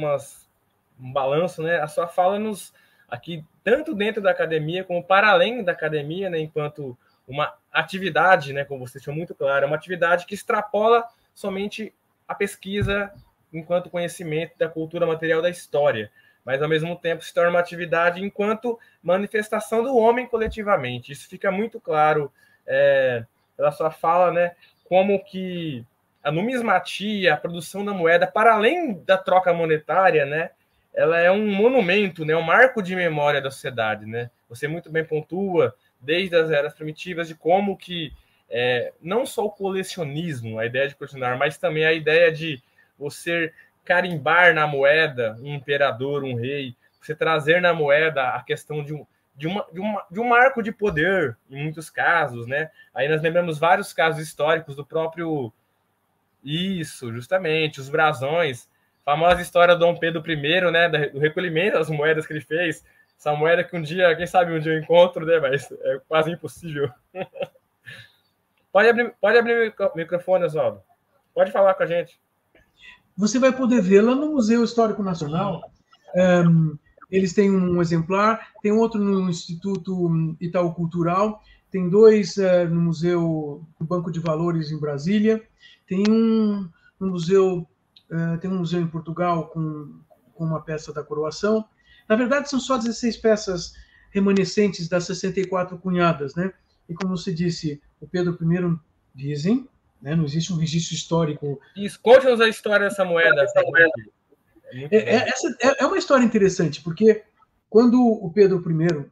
balanço, né? A sua fala nos aqui, tanto dentro da academia como para além da academia, né? Enquanto uma atividade, né? Como você deixou muito claro, é uma atividade que extrapola somente a pesquisa enquanto conhecimento da cultura material da história, mas ao mesmo tempo se torna uma atividade enquanto manifestação do homem coletivamente. Isso fica muito claro pela sua fala, né? Como que a numismatia, a produção da moeda, para além da troca monetária, né? Ela é um monumento, né? Um marco de memória da sociedade, né? Você muito bem pontua, desde as eras primitivas, de como que não só o colecionismo, a ideia de colecionar, mas também a ideia de você carimbar na moeda um imperador, um rei, você trazer na moeda a questão de um marco de poder, em muitos casos, né? Aí nós lembramos vários casos históricos do próprio... Isso, justamente, os brasões, a famosa história do Dom Pedro I, né? Do recolhimento das moedas que ele fez, essa moeda que quem sabe um dia eu encontro, né? Mas é quase impossível. Pode abrir o microfone, Oswaldo. Pode falar com a gente. Você vai poder vê-la no Museu Histórico Nacional. Eles têm um exemplar, tem outro no Instituto Itaú Cultural, tem dois no Museu do Banco de Valores em Brasília, tem um museu em Portugal com uma peça da coroação. Na verdade, são só 16 peças remanescentes das 64 cunhadas, né? E como você disse, o Pedro I, dizem, né, não existe um registro histórico. Isso, conte-nos a história dessa moeda. Essa é uma história interessante, porque quando o Pedro I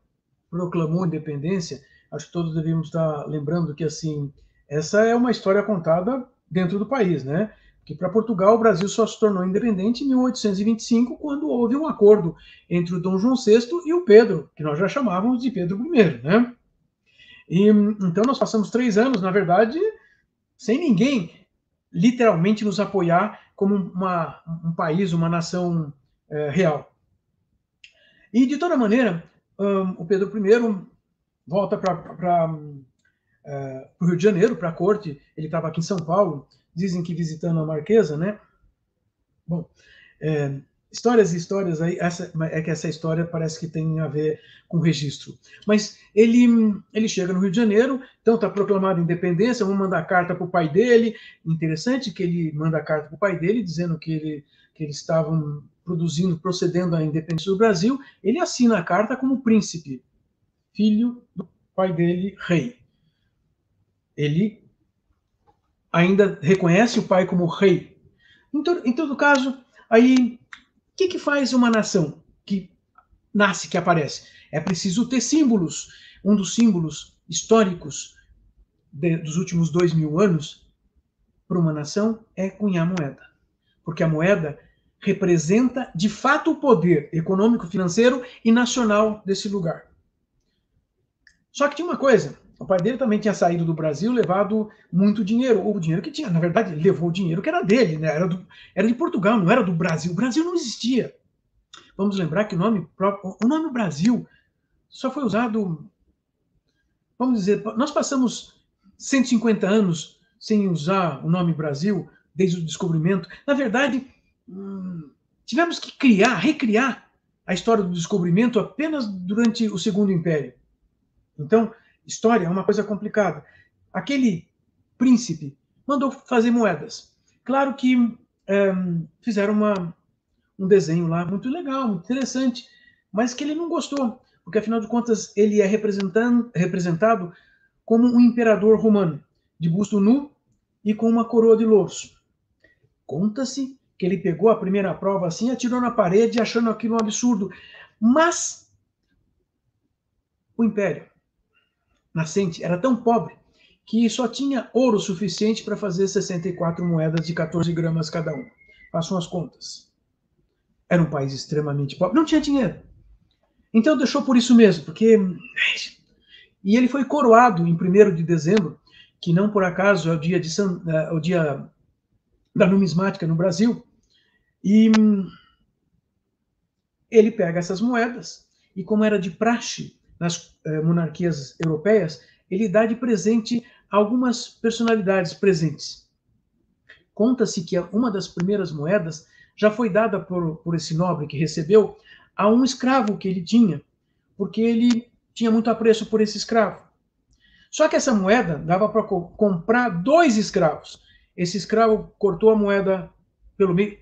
proclamou a independência, acho que todos devemos estar lembrando que assim, essa é uma história contada dentro do país, né? Que para Portugal o Brasil só se tornou independente em 1825, quando houve um acordo entre o Dom João VI e o Pedro, que nós já chamávamos de Pedro I, né? E então nós passamos 3 anos, na verdade, sem ninguém literalmente nos apoiar como um país, uma nação real. E de toda maneira, o Pedro I volta para o Rio de Janeiro, para a corte. Ele estava aqui em São Paulo, dizem que visitando a Marquesa, né? Bom, histórias e histórias aí, que essa história parece que tem a ver com registro. Mas ele chega no Rio de Janeiro, então está proclamada a independência, vamos mandar carta para o pai dele. Interessante que ele manda a carta para o pai dele, dizendo que eles estavam procedendo à independência do Brasil. Ele assina a carta como príncipe, filho do pai dele, rei. Ele ainda reconhece o pai como rei. Em todo caso, aí, o que faz uma nação que nasce, que aparece? É preciso ter símbolos. Um dos símbolos históricos dos últimos 2000 anos para uma nação é cunhar moeda. Porque a moeda representa, de fato, o poder econômico, financeiro e nacional desse lugar. Só que tinha uma coisa, o pai dele também tinha saído do Brasil, levado muito dinheiro. O dinheiro que tinha, na verdade, ele levou o dinheiro que era dele, né? Era de Portugal, não era do Brasil. O Brasil não existia. Vamos lembrar que o nome Brasil só foi usado, vamos dizer, nós passamos 150 anos sem usar o nome Brasil, desde o descobrimento. Na verdade, tivemos que recriar a história do descobrimento apenas durante o Segundo Império. Então, história é uma coisa complicada. Aquele príncipe mandou fazer moedas. Claro que fizeram um desenho lá muito legal, muito interessante, mas que ele não gostou, porque afinal de contas ele é representado como um imperador romano, de busto nu e com uma coroa de louros. Conta-se que ele pegou a primeira prova assim, atirou na parede, achando aquilo um absurdo. Mas o império nascente era tão pobre que só tinha ouro suficiente para fazer 64 moedas de 14 gramas cada uma. Façam as contas. Era um país extremamente pobre, não tinha dinheiro. Então deixou por isso mesmo, porque E ele foi coroado em 1º de dezembro, que não por acaso é o dia da numismática no Brasil, e ele pega essas moedas, e como era de praxe nas monarquias europeias, ele dá de presente algumas personalidades presentes. Conta-se que uma das primeiras moedas já foi dada por esse nobre que recebeu a um escravo que ele tinha, porque ele tinha muito apreço por esse escravo. Só que essa moeda dava para comprar 2 escravos. Esse escravo cortou a moeda pelo meio.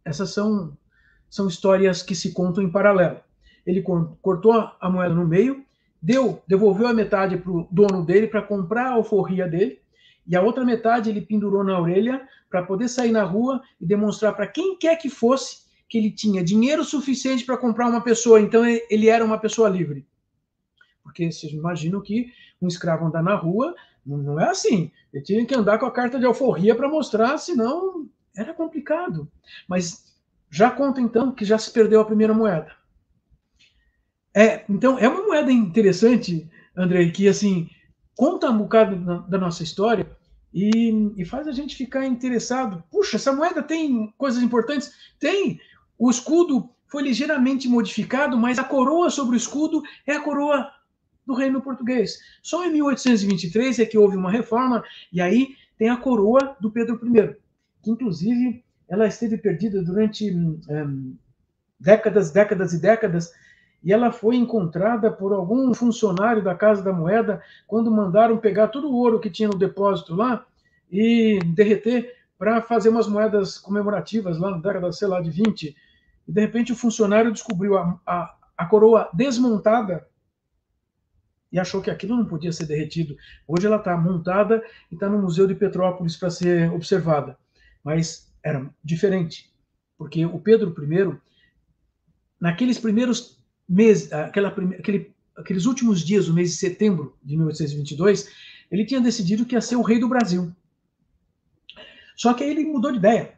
Essas são histórias que se contam em paralelo. Ele cortou a moeda no meio, devolveu a metade para o dono dele para comprar a alforria dele, e a outra metade ele pendurou na orelha para poder sair na rua e demonstrar para quem quer que fosse que ele tinha dinheiro suficiente para comprar uma pessoa, então ele era uma pessoa livre. Porque vocês imaginam que um escravo andar na rua, não é assim. Ele tinha que andar com a carta de alforria para mostrar, senão era complicado. Mas já conta então que já se perdeu a primeira moeda. Então é uma moeda interessante, Andrei, que assim conta um bocado da nossa história e faz a gente ficar interessado. Puxa, essa moeda tem coisas importantes? Tem. O escudo foi ligeiramente modificado, mas a coroa sobre o escudo é a coroa do Reino Português. Só em 1823 é que houve uma reforma, e aí tem a coroa do Pedro I, que inclusive ela esteve perdida durante décadas e décadas, e ela foi encontrada por algum funcionário da Casa da Moeda quando mandaram pegar todo o ouro que tinha no depósito lá e derreter para fazer umas moedas comemorativas lá na década, sei lá, de 20. E de repente o funcionário descobriu a coroa desmontada e achou que aquilo não podia ser derretido. Hoje ela está montada e está no Museu de Petrópolis para ser observada. Mas era diferente, porque o Pedro I, naqueles primeiros meses, aqueles últimos dias do mês de setembro de 1822, ele tinha decidido que ia ser o rei do Brasil. Só que aí ele mudou de ideia.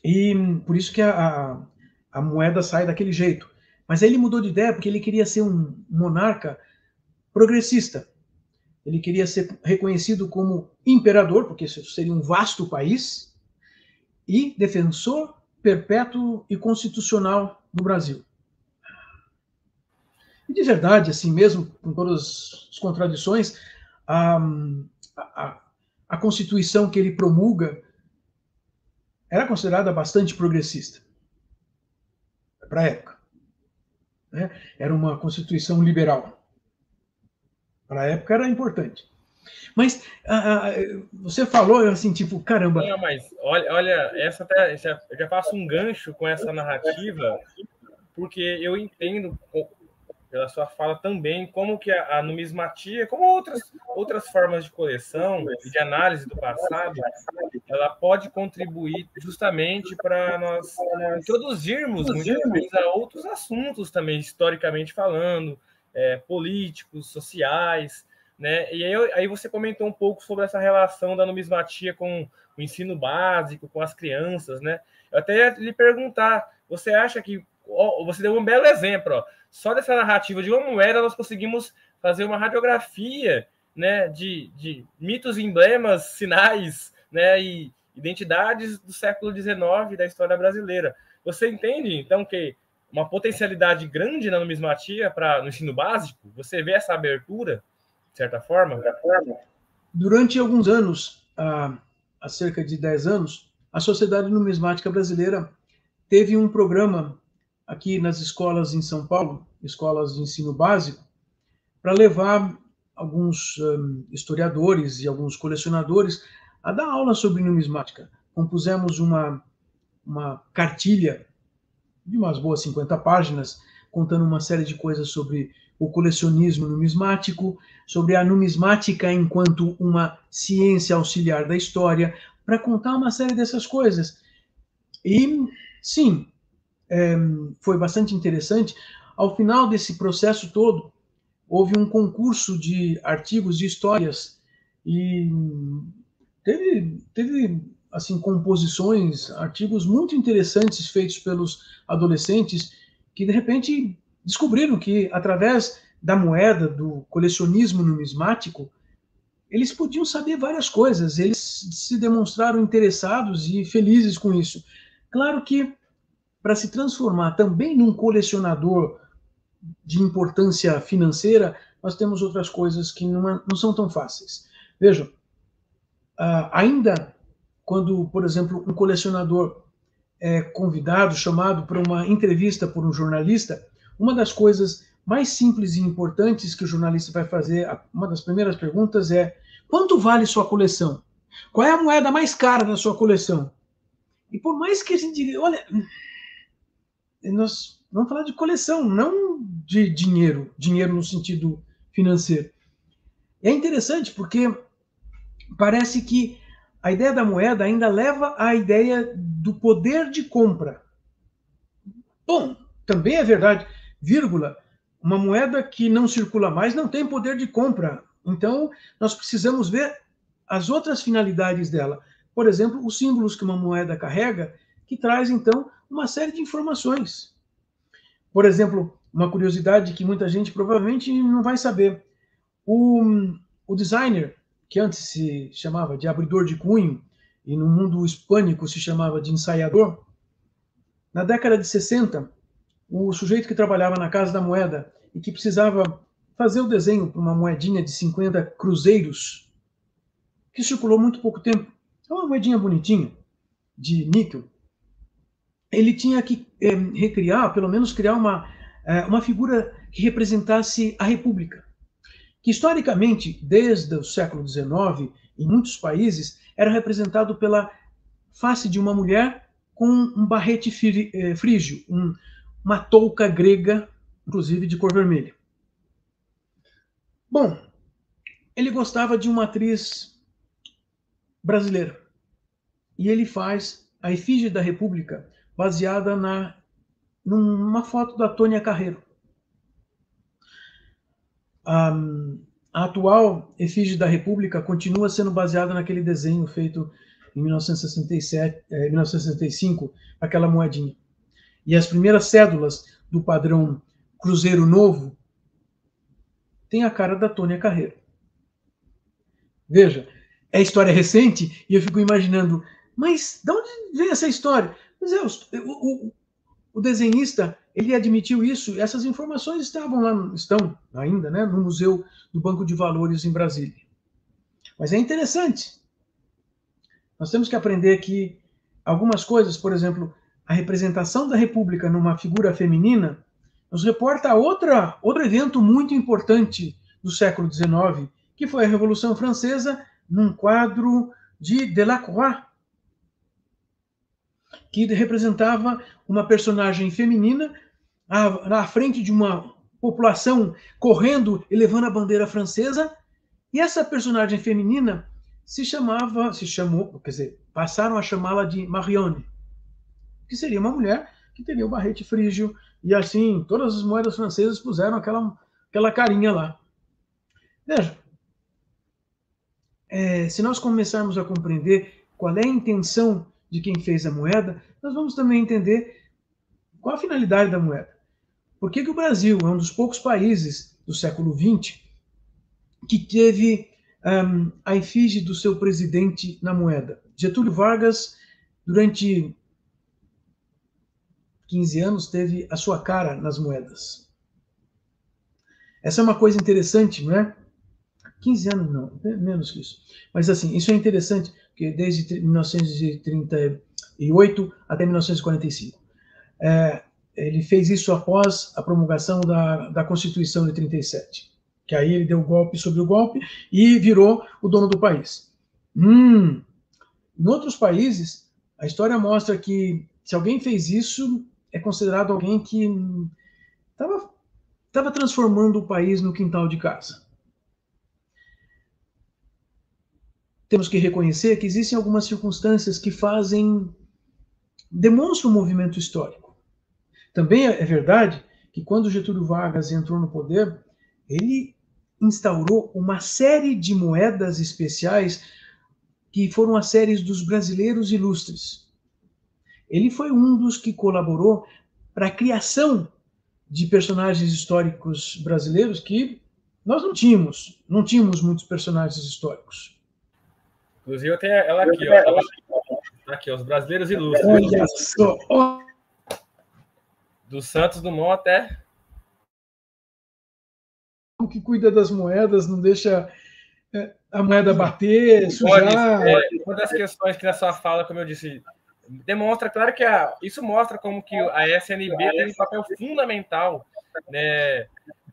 E por isso que a moeda sai daquele jeito. Mas aí ele mudou de ideia porque ele queria ser um monarca progressista. Ele queria ser reconhecido como imperador, porque isso seria um vasto país, e defensor perpétuo e constitucional do Brasil. E de verdade, assim mesmo, com todas as contradições, a Constituição que ele promulga era considerada bastante progressista para a época. Né? Era uma Constituição liberal. Para a época era importante. Mas você falou assim, tipo, caramba. Não, mas olha, essa até, eu já faço um gancho com essa narrativa, porque eu entendo pela sua fala também como que a numismatia, como outras formas de coleção e de análise do passado, ela pode contribuir justamente para nós introduzirmos muitas vezes a outros assuntos também, historicamente falando, políticos, sociais, né? E aí você comentou um pouco sobre essa relação da numismatia com o ensino básico, com as crianças, né? Eu até ia lhe perguntar, você acha que você deu um belo exemplo, ó, só dessa narrativa de uma moeda nós conseguimos fazer uma radiografia, né, de mitos, emblemas, sinais, né, e identidades do século XIX da história brasileira. Você entende, então, que uma potencialidade grande na numismatia no ensino básico? Você vê essa abertura, de certa forma? Durante alguns anos, há cerca de 10 anos, a Sociedade Numismática Brasileira teve um programa aqui nas escolas em São Paulo, escolas de ensino básico, para levar alguns historiadores e alguns colecionadores a dar aula sobre numismática. Compusemos uma cartilha de umas boas 50 páginas, contando uma série de coisas sobre o colecionismo numismático, sobre a numismática enquanto uma ciência auxiliar da história, para contar uma série dessas coisas. E, sim, foi bastante interessante. Ao final desse processo todo, houve um concurso de artigos de histórias e teve assim, composições, artigos muito interessantes feitos pelos adolescentes que, de repente, descobriram que, através da moeda, do colecionismo numismático, eles podiam saber várias coisas, eles se demonstraram interessados e felizes com isso. Claro que, para se transformar também num colecionador de importância financeira, nós temos outras coisas que não são tão fáceis. Vejam, ainda quando, por exemplo, um colecionador é convidado, chamado para uma entrevista por um jornalista, uma das coisas mais simples e importantes que o jornalista vai fazer, uma das primeiras perguntas é: quanto vale sua coleção? Qual é a moeda mais cara da sua coleção? E por mais que a gente diga, olha, nós vamos falar de coleção, não de dinheiro, dinheiro no sentido financeiro. É interessante porque parece que a ideia da moeda ainda leva à ideia do poder de compra. Bom, também é verdade, vírgula, uma moeda que não circula mais não tem poder de compra. Então, nós precisamos ver as outras finalidades dela. Por exemplo, os símbolos que uma moeda carrega, que traz, então, uma série de informações. Por exemplo, uma curiosidade que muita gente provavelmente não vai saber. O designer, que antes se chamava de abridor de cunho, e no mundo hispânico se chamava de ensaiador, na década de 60, o sujeito que trabalhava na Casa da Moeda e que precisava fazer o desenho para uma moedinha de 50 cruzeiros, que circulou muito pouco tempo, é uma moedinha bonitinha, de níquel, ele tinha que recriar, pelo menos criar uma figura que representasse a República, que historicamente, desde o século XIX, em muitos países, era representado pela face de uma mulher com um barrete frígio, uma touca grega, inclusive de cor vermelha. Bom, ele gostava de uma atriz brasileira, e ele faz a efígie da República baseada numa foto da Tônia Carreiro. A atual efígie da República continua sendo baseada naquele desenho feito em 1965, aquela moedinha. E as primeiras cédulas do padrão Cruzeiro Novo têm a cara da Tônia Carreiro. Veja, é história recente e eu fico imaginando, mas de onde vem essa história? Mas o desenhista, ele admitiu isso, essas informações estão ainda, né, no Museu do Banco de Valores em Brasília. Mas é interessante. Nós temos que aprender que algumas coisas, por exemplo, a representação da República numa figura feminina, nos reporta a outro evento muito importante do século XIX, que foi a Revolução Francesa, num quadro de Delacroix, que representava uma personagem feminina na frente de uma população correndo e levando a bandeira francesa, e essa personagem feminina passaram a chamá-la de Marione, que seria uma mulher que teria o barrete frígio, e assim, todas as moedas francesas puseram aquela carinha lá. Veja, se nós começarmos a compreender qual é a intenção de quem fez a moeda, nós vamos também entender qual a finalidade da moeda. Por que o Brasil é um dos poucos países do século XX que teve a efígie do seu presidente na moeda? Getúlio Vargas, durante 15 anos, teve a sua cara nas moedas. Essa é uma coisa interessante, não é? 15 anos não, menos que isso. Mas assim, isso é interessante, porque desde 1938 até 1945. Ele fez isso após a promulgação da Constituição de 37, que aí ele deu o golpe sobre o golpe e virou o dono do país. Em outros países, a história mostra que se alguém fez isso, é considerado alguém que estava transformando o país no quintal de casa. Temos que reconhecer que existem algumas circunstâncias que demonstram um movimento histórico. Também é verdade que quando Getúlio Vargas entrou no poder, ele instaurou uma série de moedas especiais que foram as séries dos brasileiros ilustres. Ele foi um dos que colaborou para a criação de personagens históricos brasileiros que nós não tínhamos muitos personagens históricos. Inclusive, eu tenho ela aqui, ó. Aqui, ó, os brasileiros ilustres. Olha só! Do Santos Dumont até... O que cuida das moedas, não deixa a moeda bater, sujar. Uma das questões que na sua fala, como eu disse, demonstra, claro que isso mostra como que a SNB tem um papel fundamental, né,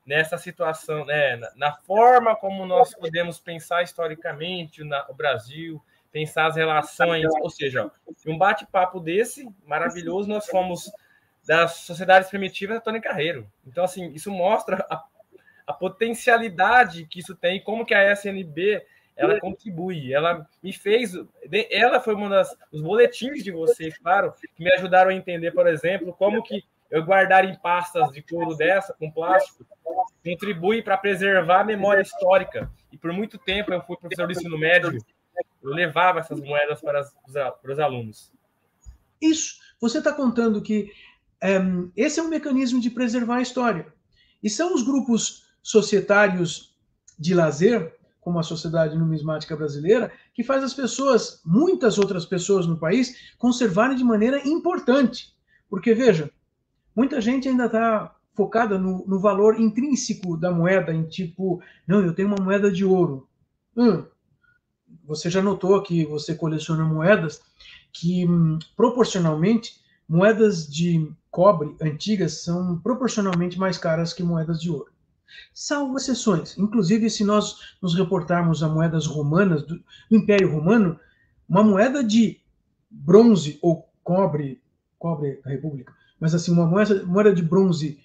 nessa situação, né, na forma como nós podemos pensar historicamente o Brasil, pensar as relações, ou seja, um bate-papo desse maravilhoso, nós fomos das sociedades primitivas a Tony Carreiro. Então, assim, isso mostra a potencialidade que isso tem, como que a SNB ela contribui, ela me fez, ela foi os boletins de vocês, claro, que me ajudaram a entender, por exemplo, como que eu guardar em pastas de couro dessa, com plástico, contribui para preservar a memória histórica. E por muito tempo eu fui professor de ensino médio, eu levava essas moedas para os alunos. Isso, você está contando que esse é um mecanismo de preservar a história. E são os grupos societários de lazer, como a Sociedade Numismática Brasileira, que faz as pessoas, muitas outras pessoas no país, conservarem de maneira importante. Porque, veja, muita gente ainda está focada no valor intrínseco da moeda, em tipo, não, eu tenho uma moeda de ouro. Você já notou que você coleciona moedas que, proporcionalmente, moedas de cobre antigas são proporcionalmente mais caras que moedas de ouro. Salvo exceções. Inclusive, se nós nos reportarmos a moedas romanas do Império Romano, uma moeda de bronze ou cobre da República, mas assim, uma moeda de bronze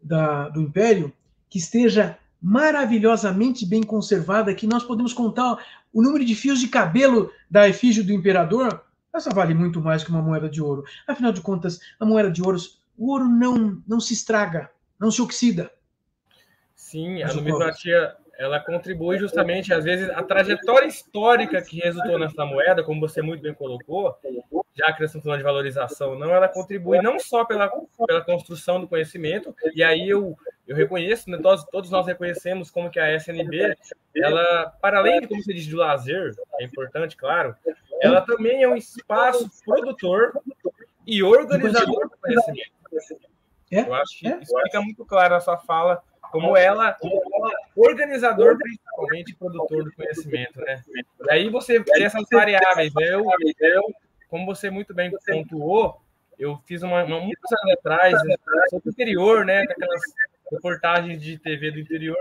do Império que esteja maravilhosamente bem conservada, que nós podemos contar o número de fios de cabelo da efígie do imperador, essa vale muito mais que uma moeda de ouro. Afinal de contas, a moeda de ouro, o ouro não se estraga, não se oxida. Sim, a numismatia, ela contribui justamente, às vezes, a trajetória histórica que resultou nessa moeda, como você muito bem colocou, já que nós estamos falando de valorização, não, ela contribui não só pela construção do conhecimento, e aí eu reconheço, né, todos nós reconhecemos como que a SNB, ela, para além de, como você diz, de lazer, é importante, claro, ela também é um espaço produtor e organizador do conhecimento. Eu acho que isso fica muito claro na sua fala, como ela, organizador, principalmente produtor do conhecimento, né? E aí você tem essas variáveis, né? Como você muito bem pontuou, eu fiz muitos anos atrás, sobre o interior, né? Com aquelas reportagens de TV do interior,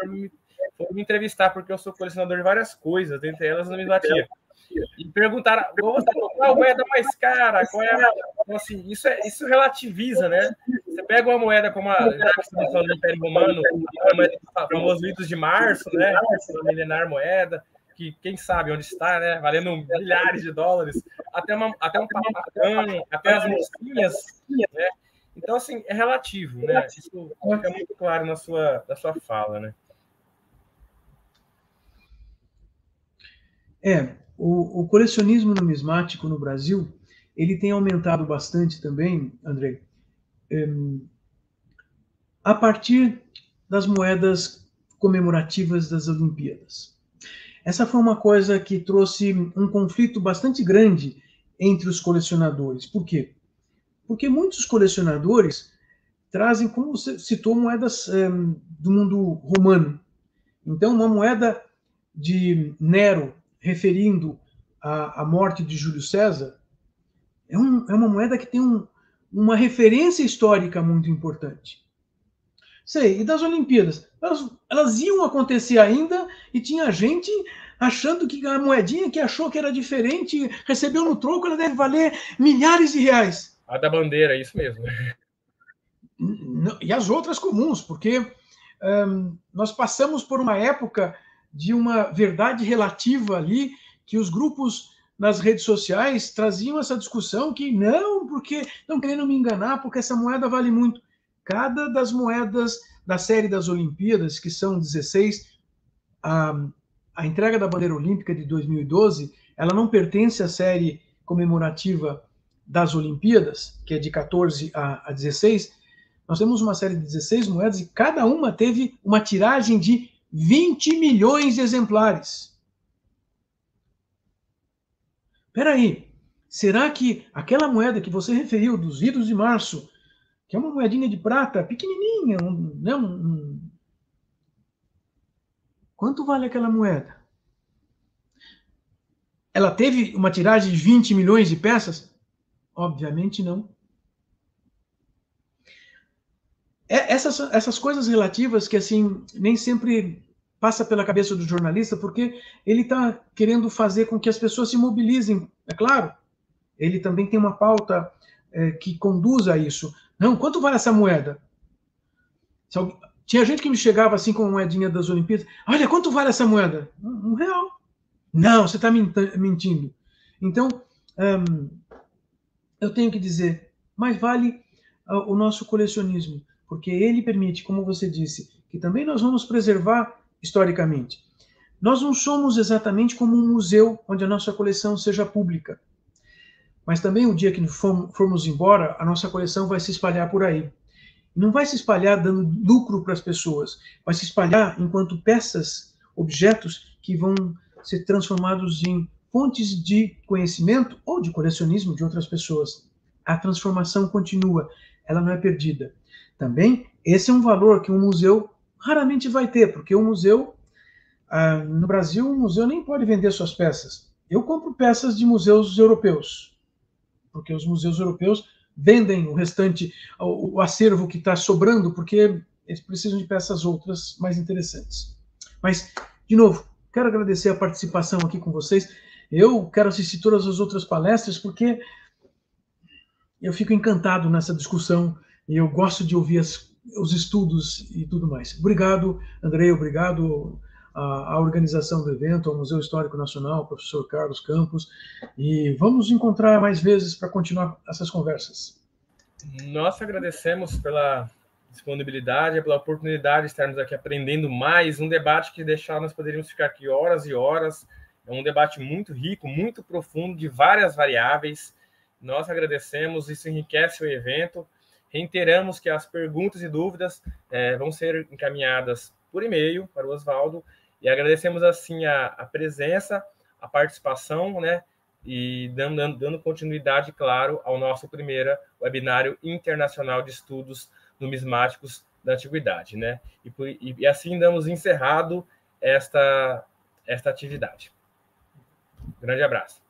foram me entrevistar, porque eu sou colecionador de várias coisas, entre elas a numismatia. E perguntaram, qual moeda mais cara? Qual é então, assim, isso relativiza, né? Você pega uma moeda como já que você falou do Império Romano, a moeda famoso Litos de Março, né? Uma milenar moeda, que quem sabe onde está, né? Valendo milhares de dólares, até um papacão, até as mocinhas, né? Então, assim, é relativo, né? Isso fica muito claro na sua fala, né? O colecionismo numismático no Brasil, ele tem aumentado bastante também, André, a partir das moedas comemorativas das Olimpíadas. Essa foi uma coisa que trouxe um conflito bastante grande entre os colecionadores. Por quê? Porque muitos colecionadores trazem, como você citou, moedas do mundo romano. Então, uma moeda de Nero referindo à morte de Júlio César é uma moeda que tem uma referência histórica muito importante. Sei, e das Olimpíadas? Elas iam acontecer ainda e tinha gente achando que a moedinha que achou que era diferente, recebeu no troco, ela deve valer milhares de reais. A da bandeira, isso mesmo. E as outras comuns, porque nós passamos por uma época de uma verdade relativa ali, que os grupos nas redes sociais traziam essa discussão que não, porque estão querendo me enganar, porque essa moeda vale muito. Cada das moedas da série das Olimpíadas, que são 16, a entrega da bandeira olímpica de 2012, ela não pertence à série comemorativa das Olimpíadas, que é de 14 a 16, Nós temos uma série de 16 moedas e cada uma teve uma tiragem de 20 milhões de exemplares. Espera aí, será que aquela moeda que você referiu, dos idos de março, que é uma moedinha de prata pequenininha, quanto vale aquela moeda? Ela teve uma tiragem de 20 milhões de peças? Obviamente não. Essas coisas relativas que, assim, nem sempre passa pela cabeça do jornalista, porque ele está querendo fazer com que as pessoas se mobilizem, é claro. Ele também tem uma pauta que conduz a isso. Não, quanto vale essa moeda? Tinha gente que me chegava assim com uma moedinha das Olimpíadas. Olha, quanto vale essa moeda? R$1. Não, você está mentindo. Então, eu tenho que dizer, mais vale o nosso colecionismo, porque ele permite, como você disse, que também nós vamos preservar historicamente. Nós não somos exatamente como um museu onde a nossa coleção seja pública, mas também o dia que formos embora, a nossa coleção vai se espalhar por aí. Não vai se espalhar dando lucro para as pessoas, vai se espalhar enquanto peças, objetos que vão ser transformados em fontes de conhecimento ou de colecionismo de outras pessoas. A transformação continua, ela não é perdida. Também, esse é um valor que um museu raramente vai ter, porque o museu, no Brasil, o museu nem pode vender suas peças. Eu compro peças de museus europeus, porque os museus europeus vendem o restante, o acervo que está sobrando, porque eles precisam de peças outras mais interessantes. Mas, de novo, quero agradecer a participação aqui com vocês. Eu quero assistir todas as outras palestras, porque eu fico encantado nessa discussão e eu gosto de ouvir os estudos e tudo mais. Obrigado, Andrei, obrigado à organização do evento, ao Museu Histórico Nacional, ao professor Carlos Campos, e vamos nos encontrar mais vezes para continuar essas conversas. Nós agradecemos pela disponibilidade, pela oportunidade de estarmos aqui aprendendo mais, um debate que nós poderíamos ficar aqui horas e horas, é um debate muito rico, muito profundo, de várias variáveis. Nós agradecemos, isso enriquece o evento. Reiteramos que as perguntas e dúvidas vão ser encaminhadas por e-mail para o Oswaldo, e agradecemos, assim, a presença, a participação, né, e dando continuidade, claro, ao nosso primeiro webinário internacional de estudos numismáticos da Antiguidade, né? E assim damos encerrado esta atividade. Grande abraço.